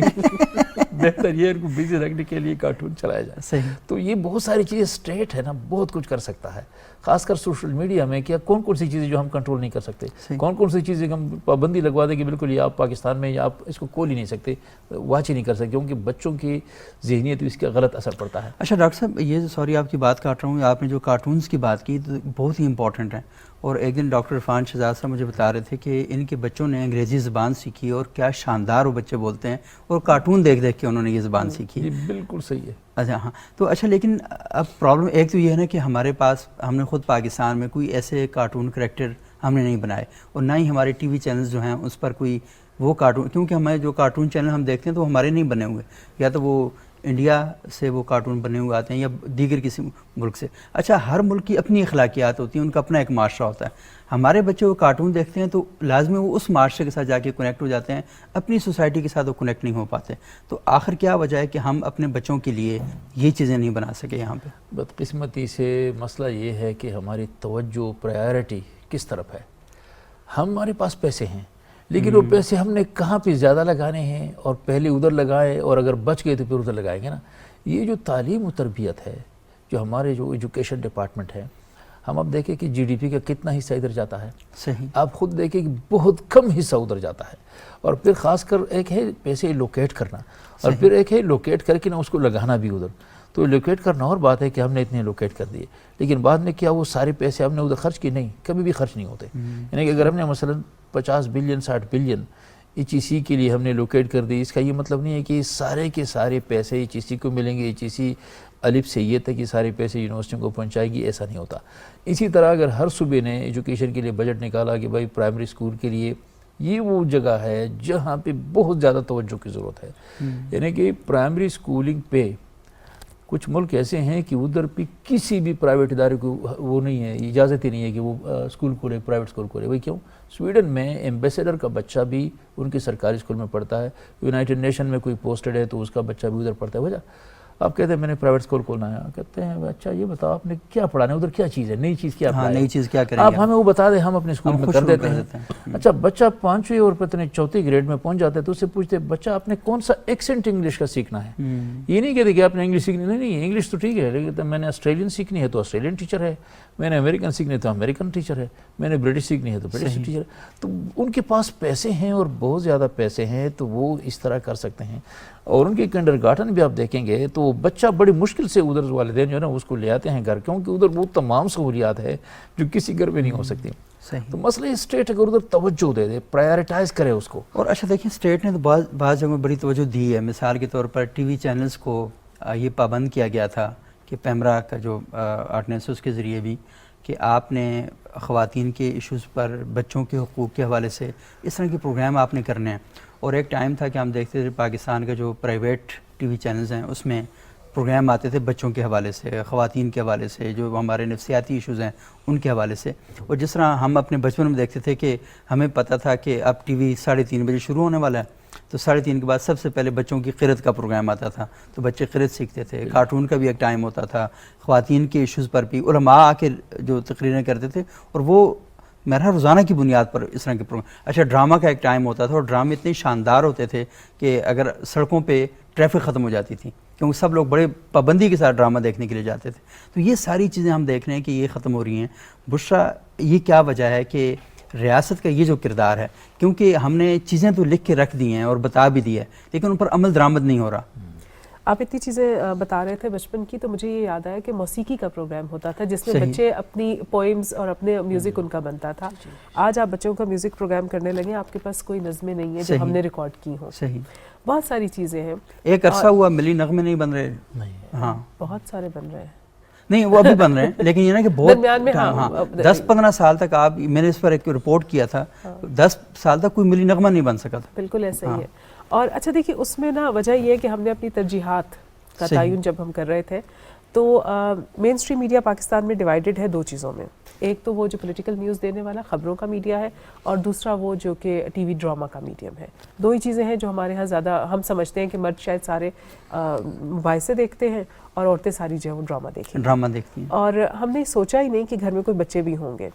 بہتر یہ ان کو بزی رکھنے کے لیے کارٹون چلایا جائے. تو یہ بہت ساری چیزیں, اسٹیٹ ہے نا بہت کچھ کر سکتا ہے, خاص کر سوشل میڈیا میں. کیا کون سی چیزیں جو ہم کنٹرول نہیں کر سکتے, کون سی چیزیں ہم پابندی لگوا دیں کہ بالکل یہ آپ پاکستان میں یا آپ اس کو کھول ہی نہیں سکتے, واچ ہی نہیں کر سکتے, کیونکہ بچوں کی ذہنیت اس کا غلط اثر پڑتا ہے. اچھا ڈاکٹر صاحب, یہ سوری آپ کی بات کاٹ رہا ہوں, آپ نے جو کارٹونز کی بات کی تو بہت ہی امپورٹنٹ ہے. اور ایک دن ڈاکٹر عرفان شہزاد صاحب مجھے بتا رہے تھے کہ ان کے بچوں نے انگریزی زبان سیکھی, اور کیا شاندار وہ بچے بولتے ہیں, اور کارٹون دیکھ کے انہوں نے یہ زبان سیکھی. یہ بالکل صحیح ہے. اچھا ہاں. تو اچھا, لیکن اب پرابلم ایک تو یہ ہے نا کہ ہمارے پاس, ہم نے خود پاکستان میں کوئی ایسے کارٹون کریکٹر ہم نے نہیں بنائے, اور نہ ہی ہمارے ٹی وی چینلز جو ہیں اس پر کوئی وہ کارٹون, کیونکہ ہمارے جو کارٹون چینل ہم دیکھتے ہیں تو ہمارے نہیں بنے ہوئے, یا تو وہ انڈیا سے وہ کارٹون بنے ہوئے آتے ہیں یا دیگر کسی ملک سے. اچھا, ہر ملک کی اپنی اخلاقیات ہوتی ہیں, ان کا اپنا ایک معاشرہ ہوتا ہے. ہمارے بچے وہ کارٹون دیکھتے ہیں تو لازمی وہ اس معاشرے کے ساتھ جا کے کنیکٹ ہو جاتے ہیں, اپنی سوسائٹی کے ساتھ وہ کنیکٹ نہیں ہو پاتے. تو آخر کیا وجہ ہے کہ ہم اپنے بچوں کے لیے یہ چیزیں نہیں بنا سکے یہاں پہ؟ بدقسمتی سے مسئلہ یہ ہے کہ ہماری توجہ پرائیورٹی کس طرف ہے. ہمارے پاس پیسے ہیں, لیکن وہ پیسے ہم نے کہاں پہ زیادہ لگانے ہیں, اور پہلے ادھر لگائے, اور اگر بچ گئے تو پھر ادھر لگائیں گے نا. یہ جو تعلیم و تربیت ہے, جو ہمارے جو ایجوکیشن ڈپارٹمنٹ ہے, ہم اب دیکھیں کہ جی ڈی پی کا کتنا حصہ ادھر جاتا ہے. صحیح. آپ خود دیکھیں کہ بہت کم حصہ ادھر جاتا ہے. اور پھر خاص کر ایک ہے پیسے لوکیٹ کرنا, اور پھر ایک ہے لوکیٹ کر کے نا اس کو لگانا بھی ادھر. تو لوکیٹ کرنا اور بات ہے کہ ہم نے اتنے لوکیٹ کر دیے, لیکن بعد میں کیا وہ سارے پیسے ہم نے ادھر خرچ کیے؟ نہیں, کبھی بھی خرچ نہیں ہوتے. یعنی کہ اگر ہم نے مثلا 50 بلین 60 بلین ایچ ای سی کے لیے ہم نے لوکیٹ کر دی, اس کا یہ مطلب نہیں ہے کہ سارے کے سارے پیسے ایچ ای سی کو ملیں گے. ایچ ای سی الف سے یہ تک کہ سارے پیسے یونیورسٹیوں کو پہنچائے گی, ایسا نہیں ہوتا. اسی طرح اگر ہر صوبے نے ایجوکیشن کے لیے بجٹ نکالا کہ بھائی پرائمری اسکول کے لیے یہ وہ جگہ ہے جہاں پہ بہت زیادہ توجہ کی ضرورت ہے. یعنی کہ پرائمری اسکولنگ پہ کچھ ملک ایسے ہیں کہ ادھر پہ کسی بھی پرائیویٹ ادارے کو وہ نہیں ہے, اجازت ہی نہیں ہے کہ وہ اسکول کھولے, پرائیویٹ اسکول کھولے. بھائی کیوں؟ سویڈن میں ایمبیسیڈر کا بچہ بھی ان کے سرکاری اسکول میں پڑھتا ہے, یونائٹڈ نیشن میں کوئی پوسٹڈ ہے تو اس کا بچہ بھی ادھر پڑھتا ہے. وجہ آپ کہتے ہیں میں نے پرائیویٹ اسکول کھولنا ہے, کہتے ہیں اچھا یہ بتاؤ آپ نے کیا پڑھانا ہے ادھر, کیا چیز ہے, نئی چیز کیا ہاں, نئی چیز کیا کریں آپ ہمیں وہ بتا دیں, ہم اپنے اسکول میں کر دیتے ہیں. اچھا بچہ 5ویں اور پتہ نہیں 4تھی گریڈ میں پہنچ جاتا ہے تو اس سے پوچھتے ہیں بچہ آپ نے کون سا ایکسنٹ انگلش کا سیکھنا ہے. یہ نہیں کہتے کہ آپ نے انگلش سیکھنی, نہیں انگلش تو ٹھیک ہے, لیکن میں نے آسٹریلین سیکھنی ہے تو آسٹریلین ٹیچر ہے, میں نے امریکن سیکھنی ہے تو امریکن ٹیچر ہے, میں نے برٹش سیکھنی ہے تو برٹش ٹیچر ہے. تو ان کے پاس پیسے ہیں اور بہت زیادہ پیسے ہیں, تو وہ اس طرح کر سکتے ہیں. اور ان کے کنڈر گارٹن بھی آپ دیکھیں گے تو بچہ بڑی مشکل سے ادھر والدین جو ہے نا اس کو لے آتے ہیں گھر, کیونکہ ادھر وہ تمام سہولیات ہے جو کسی گھر میں نہیں ہو سکتی. تو مسئلہ اسٹیٹ اگر ادھر توجہ دے دے, پرائیورٹائز کرے اس کو. اور اچھا دیکھیں اسٹیٹ نے تو بعض جگہوں میں بڑی توجہ دی ہے. مثال کے طور پر ٹی وی چینلز کو یہ پابند کیا گیا تھا کہ پیمرا کا جو آرڈیننس اس کے ذریعے بھی کہ آپ نے خواتین کے ایشوز پر, بچوں کے حقوق کے حوالے سے اس طرح کے پروگرام آپ نے کرنے ہیں. اور ایک ٹائم تھا کہ ہم دیکھتے تھے پاکستان کا جو پرائیویٹ ٹی وی چینلز ہیں اس میں پروگرام آتے تھے بچوں کے حوالے سے، خواتین کے حوالے سے، جو ہمارے نفسیاتی ایشوز ہیں ان کے حوالے سے. اور جس طرح ہم اپنے بچپن میں دیکھتے تھے کہ ہمیں پتہ تھا کہ اب ٹی وی 3:30 بجے شروع ہونے والا ہے، تو 3:30 کے بعد سب سے پہلے بچوں کی قرأت کا پروگرام آتا تھا، تو بچے قرأت سیکھتے تھے. کارٹون کا بھی ایک ٹائم ہوتا تھا، خواتین کے ایشوز پر بھی علماء آ کے جو تقریریں کرتے تھے، اور وہ میرا روزانہ کی بنیاد پر اس طرح کے پروگرام. اچھا ڈرامہ کا ایک ٹائم ہوتا تھا، اور ڈرامے اتنے شاندار ہوتے تھے کہ اگر سڑکوں پہ ٹریفک ختم ہو جاتی تھی کیونکہ سب لوگ بڑے پابندی کے ساتھ ڈرامہ دیکھنے کے لیے جاتے تھے. تو یہ ساری چیزیں ہم دیکھ رہے ہیں کہ یہ ختم ہو رہی ہیں. بشرا، یہ کیا وجہ ہے کہ ریاست کا یہ جو کردار ہے، کیونکہ ہم نے چیزیں تو لکھ کے رکھ دی ہیں اور بتا بھی دی ہے لیکن ان پر عمل درآمد نہیں ہو رہا. آپ اتنی چیزیں بتا رہے تھے بچپن کی، تو مجھے یہ یاد آیا کہ موسیقی کا پروگرام ہوتا تھا جس میں بچے اپنی پوئمز اور اپنے میوزک ان کا بنتا تھا. آج آپ بچوں کا میوزک پروگرام کرنے لگے، آپ کے پاس کوئی نظمیں نہیں ہیں جو ہم نے ریکارڈ کی ہوں. صحیح، بہت ساری چیزیں ہیں. ایک عرصہ ہوا ملی نغمے نہیں بن رہے. ہاں بہت سارے بن رہے ہیں، نہیں وہ ابھی بن رہے ہیں لیکن یہ نا کہ بہت درمیان میں 10-15 سال تک آپ، میں نے اس پر ایک رپورٹ کیا تھا، 10 سال تک کوئی ملی نغمہ نہیں بن سکا تھا. بالکل ایسا ہی ہے. اور اچھا دیکھیے اس میں نا وجہ یہ ہے کہ ہم نے اپنی ترجیحات کا تعین جب ہم کر رہے تھے تو مین اسٹریم میڈیا پاکستان میں ڈیوائیڈڈ ہے 2 چیزوں میں. ایک تو وہ جو پولیٹیکل نیوز دینے والا خبروں کا میڈیا ہے، اور دوسرا وہ جو کہ ٹی وی ڈرامہ کا میڈیم ہے. 2 ہی چیزیں ہیں جو ہمارے ہاں زیادہ، ہم سمجھتے ہیں کہ مرد شاید سارے مباحثے دیکھتے ہیں اور عورتیں ساری جو ہے وہ ڈرامہ دیکھتی ہیں. اور ہم نے سوچا ہی نہیں کہ گھر میں کوئی بچے بھی ہوں گے.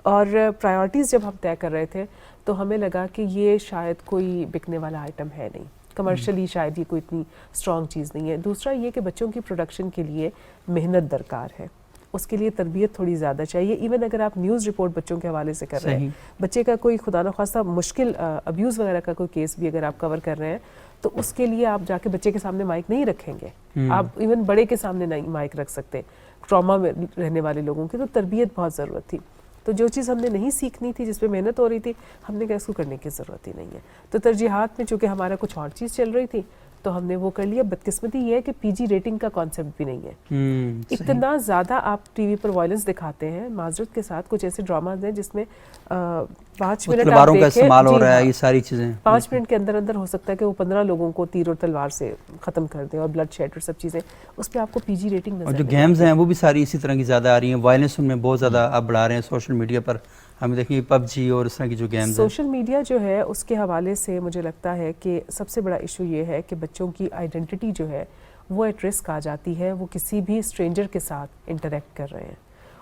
اور پرائیورٹیز جب ہم طے کر رہے تھے تو ہمیں لگا کہ یہ شاید کوئی بکنے والا آئٹم ہے نہیں، کمرشلی شاید یہ کوئی اتنی اسٹرانگ چیز نہیں ہے. دوسرا یہ کہ بچوں کی پروڈکشن کے لیے محنت درکار ہے، اس کے لیے تربیت تھوڑی زیادہ چاہیے. ایون اگر آپ نیوز رپورٹ بچوں کے حوالے سے کر رہے ہیں، بچے کا کوئی خدا نخواستہ مشکل ابیوز وغیرہ کا کوئی کیس بھی اگر آپ کور کر رہے ہیں تو اس کے لیے آپ جا کے بچے کے سامنے مائک نہیں رکھیں گے. آپ ایون بڑے کے سامنے نہیں مائک رکھ سکتے، ٹراما میں رہنے والے لوگوں کی. تو تربیت بہت ضرورت تھی. تو جو چیز ہم نے نہیں سیکھنی تھی، جس پہ محنت ہو رہی تھی، ہم نے کہا اس کو کرنے کی ضرورت ہی نہیں ہے. تو ترجیحات میں چونکہ ہمارا کچھ اور چیز چل رہی تھی تو ہم نے وہ کر لیا. بدقسمتی یہ ہے کہ پی جی ریٹنگ کا کانسیپٹ بھی نہیں ہے. اتنا زیادہ آپ ٹی وی پر وائلنس دکھاتے ہیں. معذرت کے ساتھ کچھ ایسے ڈراماز ہیں جس میں 5 منٹ آپ کا استعمال ہو رہا ہے، یہ ساری چیزیں 5 منٹ کے اندر اندر ہو سکتا ہے کہ وہ 15 لوگوں کو تیر اور تلوار سے ختم کر دیں، اور بلڈ شیڈ اور سب چیزیں. اس پہ آپ کو پی جی ریٹنگ نظر. اور جو گیمز ہیں وہ بھی ساری اسی طرح کی زیادہ آ رہی ہیں. وائلنس ان میں بہت زیادہ آپ بڑھا رہے ہیں سوشل میڈیا پر. ہم دیکھیں PUBG اور اس طرح کی جو گیمز ہیں، سوشل میڈیا جو ہے اس کے حوالے سے مجھے لگتا ہے کہ سب سے بڑا ایشو یہ ہے کہ بچوں کی آئیڈینٹی جو ہے وہ ایٹ رسک آ جاتی ہے. وہ کسی بھی اسٹرینجر کے ساتھ انٹریکٹ کر رہے ہیں،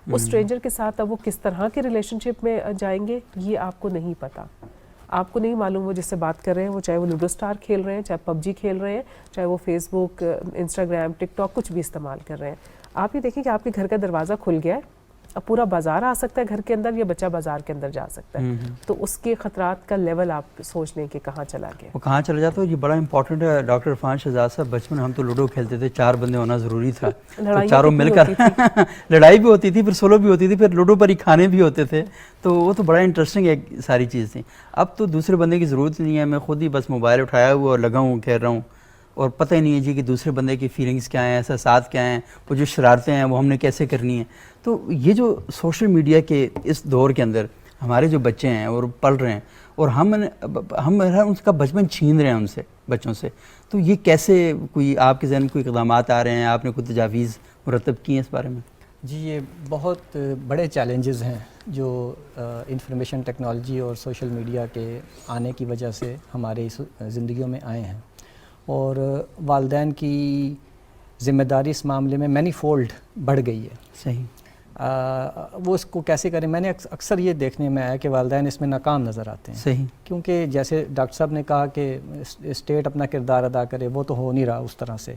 اس اسٹرینجر کے ساتھ اب وہ کس طرح کے ریلیشن شپ میں جائیں گے یہ آپ کو نہیں پتا. آپ کو نہیں معلوم وہ جس سے بات کر رہے ہیں وہ چاہے وہ لوڈو اسٹار کھیل رہے ہیں، چاہے PUBG کھیل رہے ہیں، چاہے وہ فیس بک، انسٹاگرام، ٹک ٹاک کچھ بھی استعمال کر رہے ہیں. آپ یہ دیکھیں کہ آپ کے گھر کا دروازہ کھل گیا ہے، اب پورا بازار آ سکتا ہے گھر کے اندر، یا بچہ بازار کے اندر جا سکتا ہے. تو اس کے خطرات کا لیول آپ سوچ لیں کہ کہاں چلا گیا، وہ کہاں چلا جاتا ہے. یہ بڑا امپورٹنٹ ہے. ڈاکٹر عرفان شہزاد صاحب، بچپن ہم تو لوڈو کھیلتے تھے، 4 بندے ہونا ضروری تھا، تو چاروں مل کر لڑائی بھی ہوتی تھی، پھر سولو بھی ہوتی تھی، پھر لوڈو پر ہی کھانے بھی ہوتے تھے. تو وہ تو بڑا انٹرسٹنگ ایک ساری چیز تھی. اب تو دوسرے بندے کی ضرورت نہیں ہے، میں خود ہی بس موبائل اٹھایا ہوا اور لگا ہوں کھیل رہا ہوں، اور پتہ ہی نہیں ہے جی کہ دوسرے بندے کی فیلنگز کیا ہیں، احساسات کیا ہیں، وہ جو شرارتیں ہیں وہ ہم نے کیسے کرنی ہیں. تو یہ جو سوشل میڈیا کے اس دور کے اندر ہمارے جو بچے ہیں اور پل رہے ہیں، اور ہم ان کا بچپن چھین رہے ہیں ان سے، بچوں سے. تو یہ کیسے، کوئی آپ کے ذہن میں کوئی اقدامات آ رہے ہیں، آپ نے کوئی تجاویز مرتب کی ہیں اس بارے میں؟ جی یہ بہت بڑے چیلنجز ہیں جو انفارمیشن ٹیکنالوجی اور سوشل میڈیا کے آنے کی وجہ سے ہمارے زندگیوں میں آئے ہیں. اور والدین کی ذمہ داری اس معاملے میں مینی فولڈ بڑھ گئی ہے. صحیح. وہ اس کو کیسے کریں؟ میں نے اکثر یہ دیکھنے میں آیا کہ والدین اس میں ناکام نظر آتے ہیں. صحیح. کیونکہ جیسے ڈاکٹر صاحب نے کہا کہ اسٹیٹ اپنا کردار ادا کرے، وہ تو ہو نہیں رہا اس طرح سے.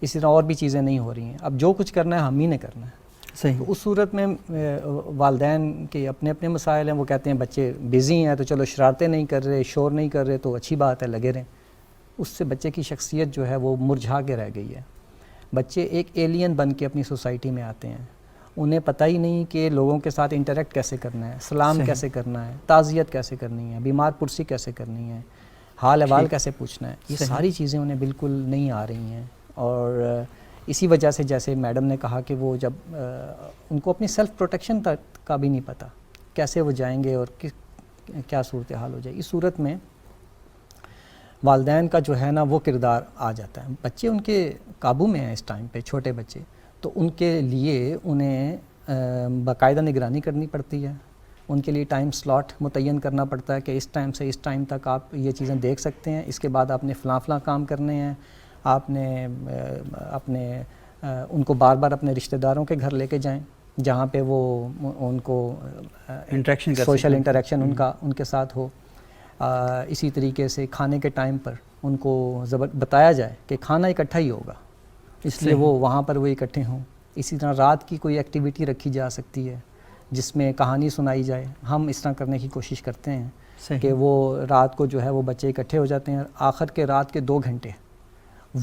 اسی طرح اور بھی چیزیں نہیں ہو رہی ہیں. اب جو کچھ کرنا ہے ہم ہی نے کرنا ہے. صحیح. تو اس صورت میں والدین کے اپنے اپنے مسائل ہیں. وہ کہتے ہیں بچے بزی ہیں تو چلو شرارتیں نہیں کر رہے، شور نہیں کر رہے تو اچھی بات ہے، لگے رہیں. اس سے بچے کی شخصیت جو ہے وہ مرجھا کے رہ گئی ہے. بچے ایک ایلین بن کے اپنی سوسائٹی میں آتے ہیں. انہیں پتہ ہی نہیں کہ لوگوں کے ساتھ انٹریکٹ کیسے کرنا ہے، سلام کیسے کرنا ہے، تعزیت کیسے کرنی ہے، بیمار پرسی کیسے کرنی ہے، حال احوال کیسے پوچھنا ہے. یہ ساری چیزیں انہیں بالکل نہیں آ رہی ہیں. اور اسی وجہ سے جیسے میڈم نے کہا کہ وہ جب ان کو اپنی سیلف پروٹیکشن کا بھی نہیں پتہ، کیسے وہ جائیں گے اور کیا صورتحال ہو جائے. اس صورت میں والدین کا جو ہے نا وہ کردار آ جاتا ہے. بچے ان کے قابو میں ہیں اس ٹائم پہ, چھوٹے بچے, تو ان کے لیے انہیں باقاعدہ نگرانی کرنی پڑتی ہے. ان کے لیے ٹائم سلاٹ متعین کرنا پڑتا ہے کہ اس ٹائم سے اس ٹائم تک آپ یہ چیزیں دیکھ سکتے ہیں, اس کے بعد آپ نے فلاں فلاں کام کرنے ہیں. آپ نے اپنے ان کو بار بار اپنے رشتہ داروں کے گھر لے کے جائیں جہاں پہ وہ ان کو انٹریکشن سوشل انٹریکشن ان کے ساتھ ہو. اسی طریقے سے کھانے کے ٹائم پر ان کو بتایا جائے کہ کھانا اکٹھا ہی ہوگا, اس لیے وہ وہاں پر وہ اکٹھے ہوں. اسی طرح رات کی کوئی ایکٹیویٹی رکھی جا سکتی ہے جس میں کہانی سنائی جائے. ہم اس طرح کرنے کی کوشش کرتے ہیں کہ وہ رات کو جو ہے وہ بچے اکٹھے ہو جاتے ہیں, آخر کے رات کے 2 گھنٹے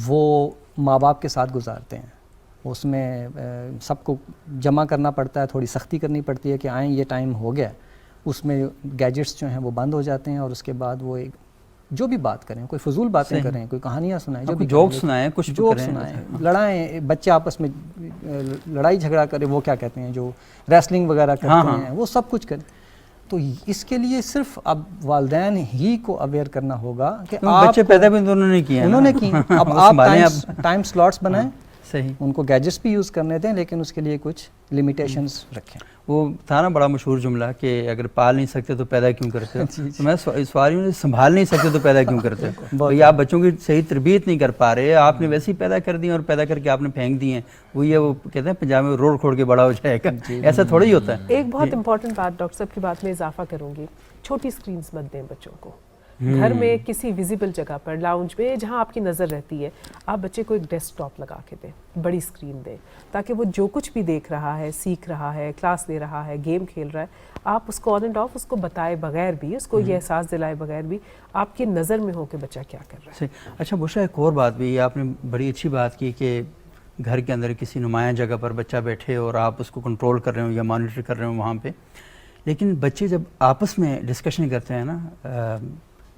وہ ماں باپ کے ساتھ گزارتے ہیں. اس میں سب کو جمع کرنا پڑتا ہے, تھوڑی سختی کرنی پڑتی ہے کہ آئیں یہ ٹائم ہو گیا. اس میں گیجٹس جو ہیں وہ بند ہو جاتے ہیں اور اس کے بعد وہ جو بھی بات کریں, کوئی فضول باتیں کریں, کوئی کہانیاں سنائیں, جو بھی جوک سنائیں, کچھ جوک سنائیں, لڑائیں. بچے آپس میں لڑائی جھگڑا کریں, وہ کیا کہتے ہیں جو ریسلنگ وغیرہ کرتے ہیں, وہ سب کچھ کریں. تو اس کے لیے صرف اب والدین ہی کو اویئر کرنا ہوگا کہ بچے پیدا بھی انہوں نے کیے, اب آپ ٹائم سلاٹس بنائیں, صحیح, ان کو گیجٹس بھی یوز کرنے دیں لیکن اس کے لیے کچھ لمیٹیشنز رکھیں. وہ تھا نا بڑا مشہور جملہ کہ اگر پال نہیں سکتے تو پیدا کیوں کرتے ہو. تو میں سواری ہوں, سنبھال نہیں سکتے تو پیدا کیوں کرتے ہو. بھئی آپ بچوں کی صحیح تربیت نہیں کر پا رہے, آپ نے ویسے ہی پیدا کر دی اور پیدا کر کے آپ نے پھینک دی ہیں. وہ کہتے ہیں پنجاب میں روڑ کھوڑ کے بڑا ہو جائے گا, ایسا تھوڑا ہی ہوتا ہے. ایک بہت امپورٹنٹ بات ڈاکٹر صاحب کی بات میں اضافہ کروں گی, چھوٹی اسکرینز مت دیں بچوں کو. گھر میں کسی ویزیبل جگہ پر, لاؤنج میں, جہاں آپ کی نظر رہتی ہے, آپ بچے کو ایک ڈیسک ٹاپ لگا کے دیں, بڑی اسکرین دیں, تاکہ وہ جو کچھ بھی دیکھ رہا ہے, سیکھ رہا ہے, کلاس لے رہا ہے, گیم کھیل رہا ہے, آپ اس کو آن اینڈ آف اس کو بتائے بغیر بھی, اس کو یہ احساس دلائے بغیر بھی آپ کی نظر میں ہو کہ بچہ کیا کر رہا ہے. اچھا بشرا, ایک اور بات بھی آپ نے بڑی اچھی بات کی کہ گھر کے اندر کسی نمایاں جگہ پر بچہ بیٹھے اور آپ اس کو کنٹرول کر رہے ہوں یا مانیٹر کر رہے ہوں وہاں پہ. لیکن بچے جب آپس میں ڈسکشن کرتے ہیں نا,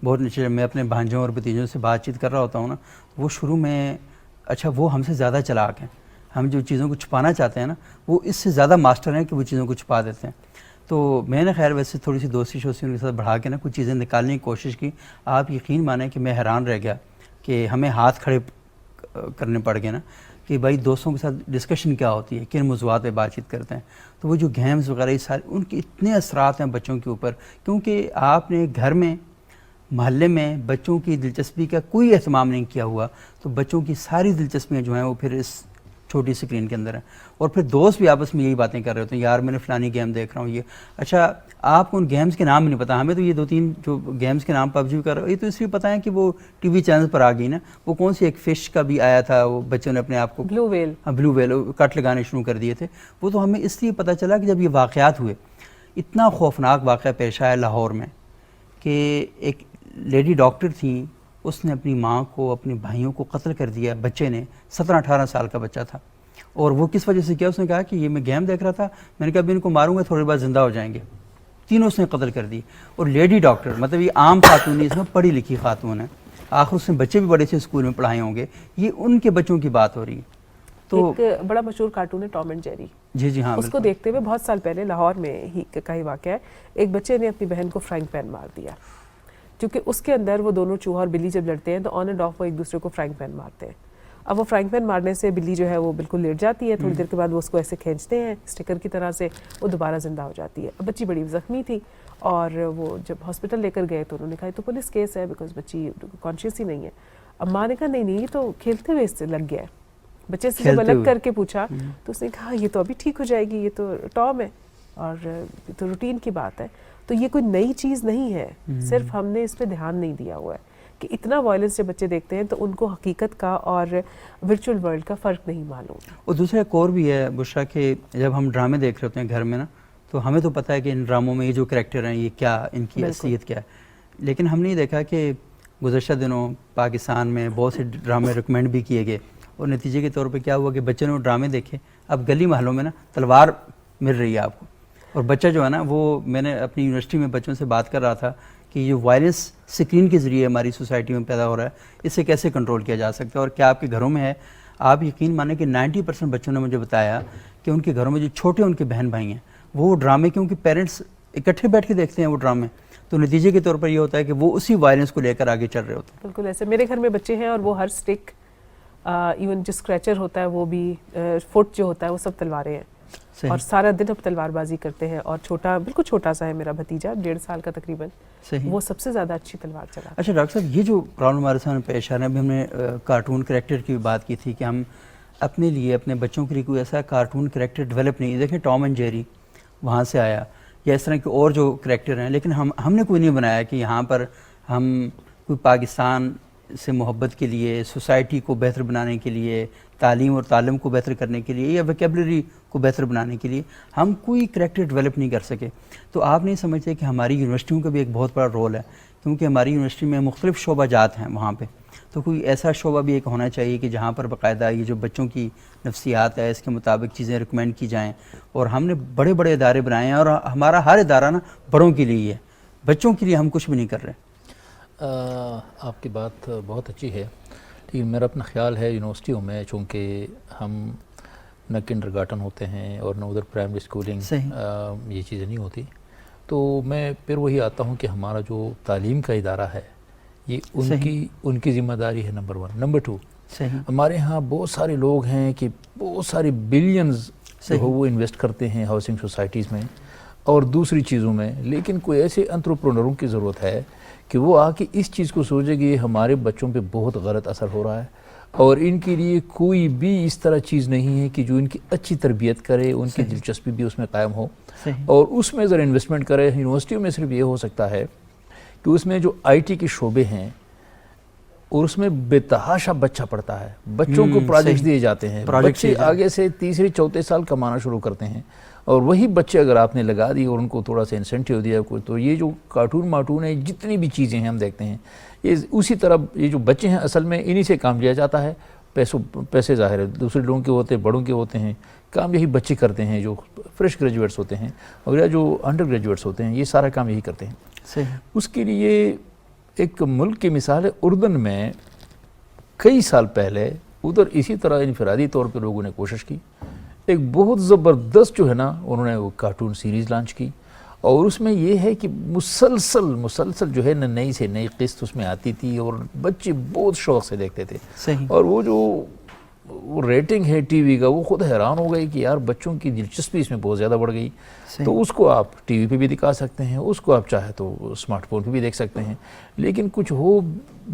بہت نیچے, میں اپنے بھانجوں اور بھتیجوں سے بات چیت کر رہا ہوتا ہوں نا, وہ شروع میں اچھا وہ ہم سے زیادہ چلاک ہیں, ہم جو چیزوں کو چھپانا چاہتے ہیں نا وہ اس سے زیادہ ماسٹر ہیں کہ وہ چیزوں کو چھپا دیتے ہیں. تو میں نے خیر ویسے تھوڑی سی دوستی شوستی ان کے ساتھ بڑھا کے نا کچھ چیزیں نکالنے کی کوشش کی. آپ یقین مانیں کہ میں حیران رہ گیا کہ ہمیں ہاتھ کھڑے کرنے پڑ گئے نا کہ بھائی دوستوں کے ساتھ ڈسکشن کیا ہوتی ہے, کن موضوعات پہ بات چیت کرتے ہیں. تو وہ جو گیمز وغیرہ یہ سارے, ان کے اتنے اثرات ہیں بچوں کے اوپر, کیونکہ آپ نے گھر میں محلے میں بچوں کی دلچسپی کا کوئی اہتمام نہیں کیا ہوا, تو بچوں کی ساری دلچسپیاں جو ہیں وہ پھر اس چھوٹی اسکرین کے اندر ہیں. اور پھر دوست بھی آپس میں یہی باتیں کر رہے ہوتے ہیں, یار میں نے فلانی گیم دیکھ رہا ہوں یہ. اچھا آپ کو ان گیمز کے نام نہیں پتا, ہمیں تو یہ 2-3 جو گیمز کے نام PUBG کر رہے, یہ تو اس لیے پتہ ہے کہ وہ ٹی وی چینل پر آ گئی نا. وہ کون سی ایک فش کا بھی آیا تھا, وہ بچوں نے اپنے آپ کو بلو ویل, بلو ویل کٹ لگانے شروع کر دیے تھے. وہ تو ہمیں اس لیے پتہ چلا کہ جب یہ واقعات ہوئے, اتنا خوفناک واقعہ پیش آیا لاہور میں کہ ایک لیڈی ڈاکٹر تھیں, اس نے اپنی ماں کو, اپنے بھائیوں کو قتل کر دیا. بچے نے 17-18 سال کا بچہ تھا. اور وہ کس وجہ سے کیا, اس نے کہا کہ یہ میں گیم دیکھ رہا تھا, میں نے کہا ابھی ان کو ماروں گا تھوڑی بعد زندہ ہو جائیں گے. تینوں اس نے قتل کر دی. اور لیڈی ڈاکٹر مطلب یہ عام خاتون نہیں, اس میں پڑھی لکھی خاتون ہے, آخر اس نے بچے بھی بڑے سے اسکول میں پڑھائے ہوں گے, یہ ان کے بچوں کی بات ہو رہی ہے. تو ایک بڑا مشہور کارٹون ہے ٹام اینڈ جیری, جی ہاں, اس کو دیکھتے ہوئے بہت سال پہلے لاہور میں ہی کا ہی واقعہ ہے. ایک بچے نے اپنی بہن کو فرائنگ پین مار دیا, کیونکہ اس کے اندر وہ دونوں چوہا اور بلی جب لڑتے ہیں تو آن اینڈ آف وہ ایک دوسرے کو فرائنگ پین مارتے ہیں. اب وہ فرائنگ پین مارنے سے بلی جو ہے وہ بالکل لیٹ جاتی ہے, تھوڑی دیر کے بعد وہ اس کو ایسے کھینچتے ہیں اسٹیکر کی طرح سے, وہ دوبارہ زندہ ہو جاتی ہے. اب بچی بڑی زخمی تھی اور وہ جب ہاسپٹل لے کر گئے تو انہوں نے کہا تو پولیس کیس ہے, بیکاز بچی کانشیس ہی نہیں ہے. اب ماں نے کہا نہیں یہ تو کھیلتے ہوئے اس سے لگ گیا ہے. بچے سے جب الگ کر کے پوچھا تو اس نے کہا یہ تو ابھی ٹھیک ہو جائے گی, یہ تو ٹام ہے اور یہ تو روٹین کی بات ہے. تو یہ کوئی نئی چیز نہیں ہے, صرف ہم نے اس پہ دھیان نہیں دیا ہوا ہے کہ اتنا وائلنس جب بچے دیکھتے ہیں تو ان کو حقیقت کا اور ورچوئل ورلڈ کا فرق نہیں معلوم. اور دوسرا ایک اور بھی ہے بشرا کہ جب ہم ڈرامے دیکھ رہے ہوتے ہیں گھر میں نا, تو ہمیں تو پتہ ہے کہ ان ڈراموں میں یہ جو کریکٹر ہیں یہ کیا, ان کی اصلیت کیا ہے, لیکن ہم نے دیکھا کہ گزشتہ دنوں پاکستان میں بہت سے ڈرامے ریکمینڈ بھی کیے گئے, اور نتیجے کے طور پہ کیا ہوا کہ بچے نے وہ ڈرامے دیکھے. اب گلی محلوں میں نا تلوار مل رہی ہے آپ کو, اور بچہ جو ہے نا وہ, میں نے اپنی یونیورسٹی میں بچوں سے بات کر رہا تھا کہ یہ وائلنس اسکرین کے ذریعے ہماری سوسائٹی میں پیدا ہو رہا ہے, اس سے کیسے کنٹرول کیا جا سکتا ہے, اور کیا آپ کے گھروں میں ہے. آپ یقین مانیں کہ 90% بچوں نے مجھے بتایا کہ ان کے گھروں میں جو چھوٹے ان کے بہن بھائی ہیں وہ ڈرامے, کیونکہ پیرنٹس اکٹھے بیٹھ کے دیکھتے ہیں وہ ڈرامے, تو نتیجے کے طور پر یہ ہوتا ہے کہ وہ اسی وائلنس کو لے کر آگے چل رہے ہوتے ہیں. بالکل ایسے میرے گھر میں بچے ہیں اور وہ ہر اسٹک ایون جو اسکریچر ہوتا ہے وہ بھی فٹ جو ہوتا ہے وہ سب تلواریں ہیں اور سارا دن اب تلوار بازی کرتے ہیں. اور چھوٹا بالکل چھوٹا سا ہے میرا بھتیجا 1.5 سال کا تقریباً, وہ سب سے زیادہ اچھی تلوار چلا. اچھا ڈاکٹر صاحب, یہ جو پرابلم ہمارے سامنے پیش آ رہا ہے, ابھی ہم نے کارٹون کریکٹر کی بات کی تھی کہ ہم اپنے لیے اپنے بچوں کے لیے کوئی ایسا کارٹون کریکٹر ڈیولپ نہیں. دیکھیں ٹام اینڈ جیری وہاں سے آیا, یا اس طرح کے اور جو کریکٹر ہیں, لیکن ہم نے کوئی نہیں بنایا کہ یہاں پر ہم کوئی پاکستان سے محبت کے لیے, سوسائٹی کو بہتر بنانے کے لیے, تعلیم اور تعلم کو بہتر کرنے کے لیے, یا ویکیبلری کو بہتر بنانے کے لیے ہم کوئی کریکٹر ڈیولپ نہیں کر سکے. تو آپ نہیں سمجھتے کہ ہماری یونیورسٹیوں کا بھی ایک بہت بڑا رول ہے, کیونکہ ہماری یونیورسٹی میں مختلف شعبہ جات ہیں وہاں پہ, تو کوئی ایسا شعبہ بھی ایک ہونا چاہیے کہ جہاں پر باقاعدہ یہ جو بچوں کی نفسیات ہے اس کے مطابق چیزیں ریکمینڈ کی جائیں. اور ہم نے بڑے بڑے ادارے بنائے ہیں, اور ہمارا ہر ادارہ نا بڑوں کے لیے ہی ہے, بچوں کے لیے ہم کچھ بھی نہیں کر رہے. آپ کی بات بہت اچھی ہے, لیکن میرا اپنا خیال ہے یونیورسٹیوں میں چونکہ ہم نہ کنڈر گارٹن ہوتے ہیں اور نہ ادھر پرائمری اسکولنگ, یہ چیزیں نہیں ہوتی, تو میں پھر وہی آتا ہوں کہ ہمارا جو تعلیم کا ادارہ ہے یہ ان کی ذمہ داری ہے نمبر 1. نمبر 2, ہمارے ہاں بہت سارے لوگ ہیں کہ بہت سارے بلینز وہ انویسٹ کرتے ہیں ہاؤسنگ سوسائٹیز میں اور دوسری چیزوں میں, لیکن کوئی ایسے انٹرپرونروں کی ضرورت ہے کہ وہ آ کے اس چیز کو سوچے کہ یہ ہمارے بچوں پہ بہت غلط اثر ہو رہا ہے اور ان کے لیے کوئی بھی اس طرح چیز نہیں ہے کہ جو ان کی اچھی تربیت کرے, ان کی دلچسپی بھی اس میں قائم ہو اور اس میں ذرا انویسٹمنٹ کرے. یونیورسٹیوں میں صرف یہ ہو سکتا ہے کہ اس میں جو آئی ٹی کے شعبے ہیں اور اس میں بے تحاشا بچہ پڑھتا ہے, بچوں کو پروجیکٹس دیے جاتے ہیں, بچے آگے سے تیسرے چوتھے سال کمانا شروع کرتے ہیں, اور وہی بچے اگر آپ نے لگا دی اور ان کو تھوڑا سا انسینٹیو دیا کوئی, تو یہ جو کارٹون مارٹون ہے جتنی بھی چیزیں ہیں ہم دیکھتے ہیں یہ اسی طرح, یہ جو بچے ہیں اصل میں انہی سے کام لیا جاتا ہے. پیسے ظاہر ہے دوسرے لوگوں کے ہوتے ہیں, بڑوں کے ہوتے ہیں, کام یہی بچے کرتے ہیں جو فریش گریجویٹس ہوتے ہیں اور یا جو انڈر گریجویٹس ہوتے ہیں, یہ سارا کام یہی کرتے ہیں. اس کے لیے ایک ملک کی مثال ہے اردن میں, کئی سال پہلے ادھر اسی طرح انفرادی طور پہ لوگوں نے کوشش کی, ایک بہت زبردست جو ہے نا انہوں نے وہ کارٹون سیریز لانچ کی, اور اس میں یہ ہے کہ مسلسل جو ہے نا نئی سے نئی قسط اس میں آتی تھی اور بچے بہت شوق سے دیکھتے تھے. اور وہ جو ریٹنگ ہے ٹی وی کا, وہ خود حیران ہو گئی کہ یار بچوں کی دلچسپی اس میں بہت زیادہ بڑھ گئی. تو اس کو آپ ٹی وی پہ بھی دکھا سکتے ہیں, اس کو آپ چاہے تو اسمارٹ فون پہ بھی دیکھ سکتے ہیں, لیکن کچھ ہو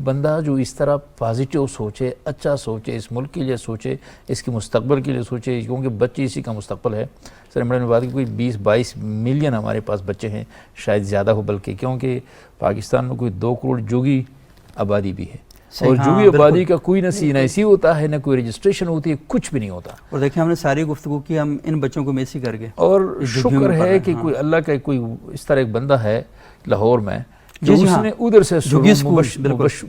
بندہ جو اس طرح پازیٹیو سوچے, اچھا سوچے, اس ملک کے لیے سوچے, اس کے مستقبل کے لیے سوچے, کیونکہ بچے اسی کا مستقبل ہے. سر عمران نے بات کی کوئی 20-22 ملین ہمارے پاس بچے ہیں, شاید زیادہ ہو, بلکہ کیونکہ پاکستان میں کوئی 2 کروڑ جوگی آبادی بھی ہے, اور جوگی آبادی کا کوئی نہ سی ایسی ہوتا ہے, نہ کوئی رجسٹریشن ہوتی ہے, کچھ بھی نہیں ہوتا. اور دیکھیں ہم نے ساری گفتگو کی ہم ان بچوں کو میسی کر گئے, اور شکر ہے کہ کوئی اللہ کا کوئی اس طرح ایک بندہ ہے لاہور میں جو اس نے ادھر سے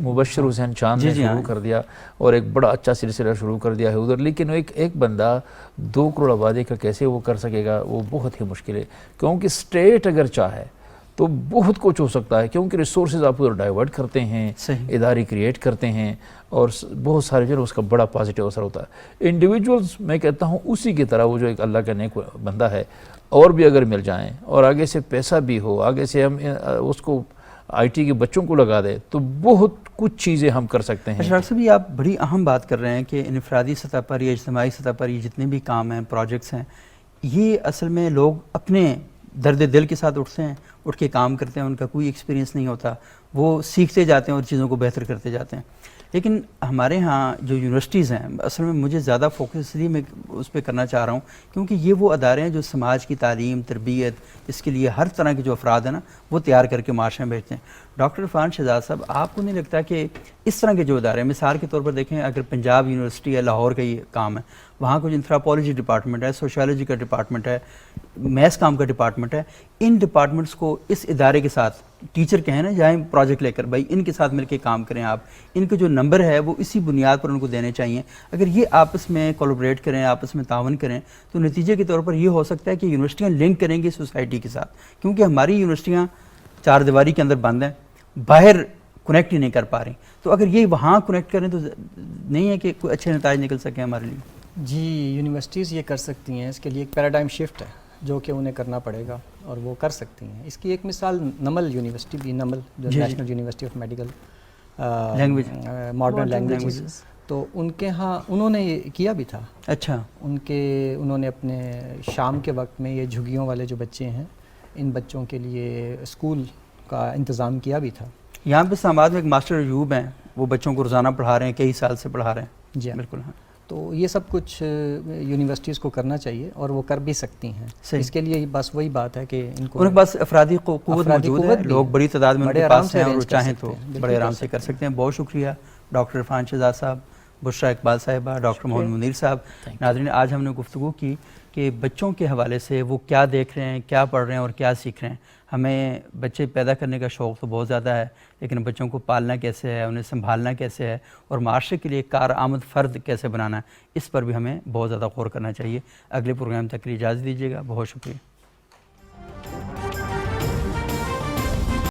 مبشر حسین چاند نے شروع کر دیا اور ایک بڑا اچھا سلسلہ شروع کر دیا ہے ادھر. لیکن ایک بندہ 2 کروڑ آبادی کا کیسے وہ کر سکے گا, وہ بہت ہی مشکل ہے, کیونکہ اسٹیٹ اگر چاہے تو بہت کچھ ہو سکتا ہے, کیونکہ ریسورسز آپ ادھر ڈائیورٹ کرتے ہیں, ادارے کریٹ کرتے ہیں, اور بہت سارے جو اس کا بڑا پازیٹیو اثر ہوتا ہے. انڈیویجولز میں کہتا ہوں اسی کی طرح وہ جو ایک اللہ کا نیک بندہ ہے, اور بھی اگر مل جائیں اور آگے سے پیسہ بھی ہو, آگے سے ہم اس کو آئی ٹی کے بچوں کو لگا دے, تو بہت کچھ چیزیں ہم کر سکتے ہیں. ڈاکٹر صاحب یہ آپ بڑی اہم بات کر رہے ہیں کہ انفرادی سطح پر یا اجتماعی سطح پر یہ جتنے بھی کام ہیں, پروجیکٹس ہیں, یہ اصل میں لوگ اپنے درد دل کے ساتھ اٹھتے ہیں, اٹھ کے کام کرتے ہیں, ان کا کوئی ایکسپیرینس نہیں ہوتا, وہ سیکھتے جاتے ہیں اور چیزوں کو بہتر کرتے جاتے ہیں. لیکن ہمارے ہاں جو یونیورسٹیز ہیں, اصل میں مجھے زیادہ فوکس اس لیے میں اس پہ کرنا چاہ رہا ہوں کیونکہ یہ وہ ادارے ہیں جو سماج کی تعلیم, تربیت, اس کے لیے ہر طرح کے جو افراد ہیں نا وہ تیار کر کے معاشرے میں بھیجتے ہیں. ڈاکٹر عرفان شہزاد صاحب, آپ کو نہیں لگتا کہ اس طرح کے جو ادارے ہیں, مثال کے طور پر دیکھیں اگر پنجاب یونیورسٹی ہے, لاہور کا یہ کام ہے, وہاں کچھ انتھراپولوجی ڈپارٹمنٹ ہے, سوشیالوجی کا ڈپارٹمنٹ ہے, میتھس کام کا ڈپارٹمنٹ ہے, ان ڈپارٹمنٹس کو اس ادارے کے ساتھ ٹیچر کہیں نا جائیں پروجیکٹ لے کر, بھائی ان کے ساتھ مل کے کام کریں آپ, ان کے جو نمبر ہے وہ اسی بنیاد پر ان کو دینے چاہیے. اگر یہ آپس میں کولیبریٹ کریں, آپس میں تعاون کریں, تو نتیجے کے طور پر یہ ہو سکتا ہے کہ یونیورسٹیاں لنک کریں گی سوسائٹی کے ساتھ, کیونکہ ہماری یونیورسٹیاں 4 دیواری کے اندر بند ہیں, باہر کنیکٹ ہی نہیں کر پا رہی. تو اگر یہ وہاں کنیکٹ کریں تو نہیں ہے کہ کوئی اچھے نتائج نکل سکیں ہمارے لیے. جی یونیورسٹیز یہ کر سکتی ہیں, اس کے لیے ایک پیراڈائم شفٹ ہے جو کہ انہیں کرنا پڑے گا. اور وہ کر سکتی ہیں. اس کی ایک مثال نمل یونیورسٹی بھی، نمل جو national university of medical modern languages, تو ان کے ہاں انہوں نے یہ کیا بھی تھا. اچھا. انہوں نے اپنے شام کے وقت میں یہ جھگیوں والے جو بچے ہیں ان بچوں کے لیے اسکول کا انتظام کیا بھی تھا. یہاں پہ اسلام آباد میں ایک ماسٹر ایوب ہیں، وہ بچوں کو روزانہ پڑھا رہے ہیں، کئی سال سے پڑھا رہے ہیں. جی بالکل. ہاں تو یہ سب کچھ یونیورسٹیز کو کرنا چاہیے اور وہ کر بھی سکتی ہیں. اس کے لیے بس وہی بات ہے کہ ان کو پاس افرادی قوت موجود ہے، لوگ بڑی تعداد میں ان کے پاس ہیں اور وہ چاہیں تو بڑے آرام سے کر سکتے ہیں. بہت شکریہ ڈاکٹر عرفان شہزاد صاحب، بشریٰ اقبال صاحبہ، ڈاکٹر محمد منیر صاحب. ناظرین، آج ہم نے گفتگو کی کہ بچوں کے حوالے سے وہ کیا دیکھ رہے ہیں، کیا پڑھ رہے ہیں اور کیا سیکھ رہے ہیں. ہمیں بچے پیدا کرنے کا شوق تو بہت زیادہ ہے، لیکن بچوں کو پالنا کیسے ہے، انہیں سنبھالنا کیسے ہے اور معاشرے کے لیے کارآمد فرد کیسے بنانا ہے، اس پر بھی ہمیں بہت زیادہ غور کرنا چاہیے. اگلے پروگرام تک کے لیے اجازت دیجیے گا. بہت شکریہ.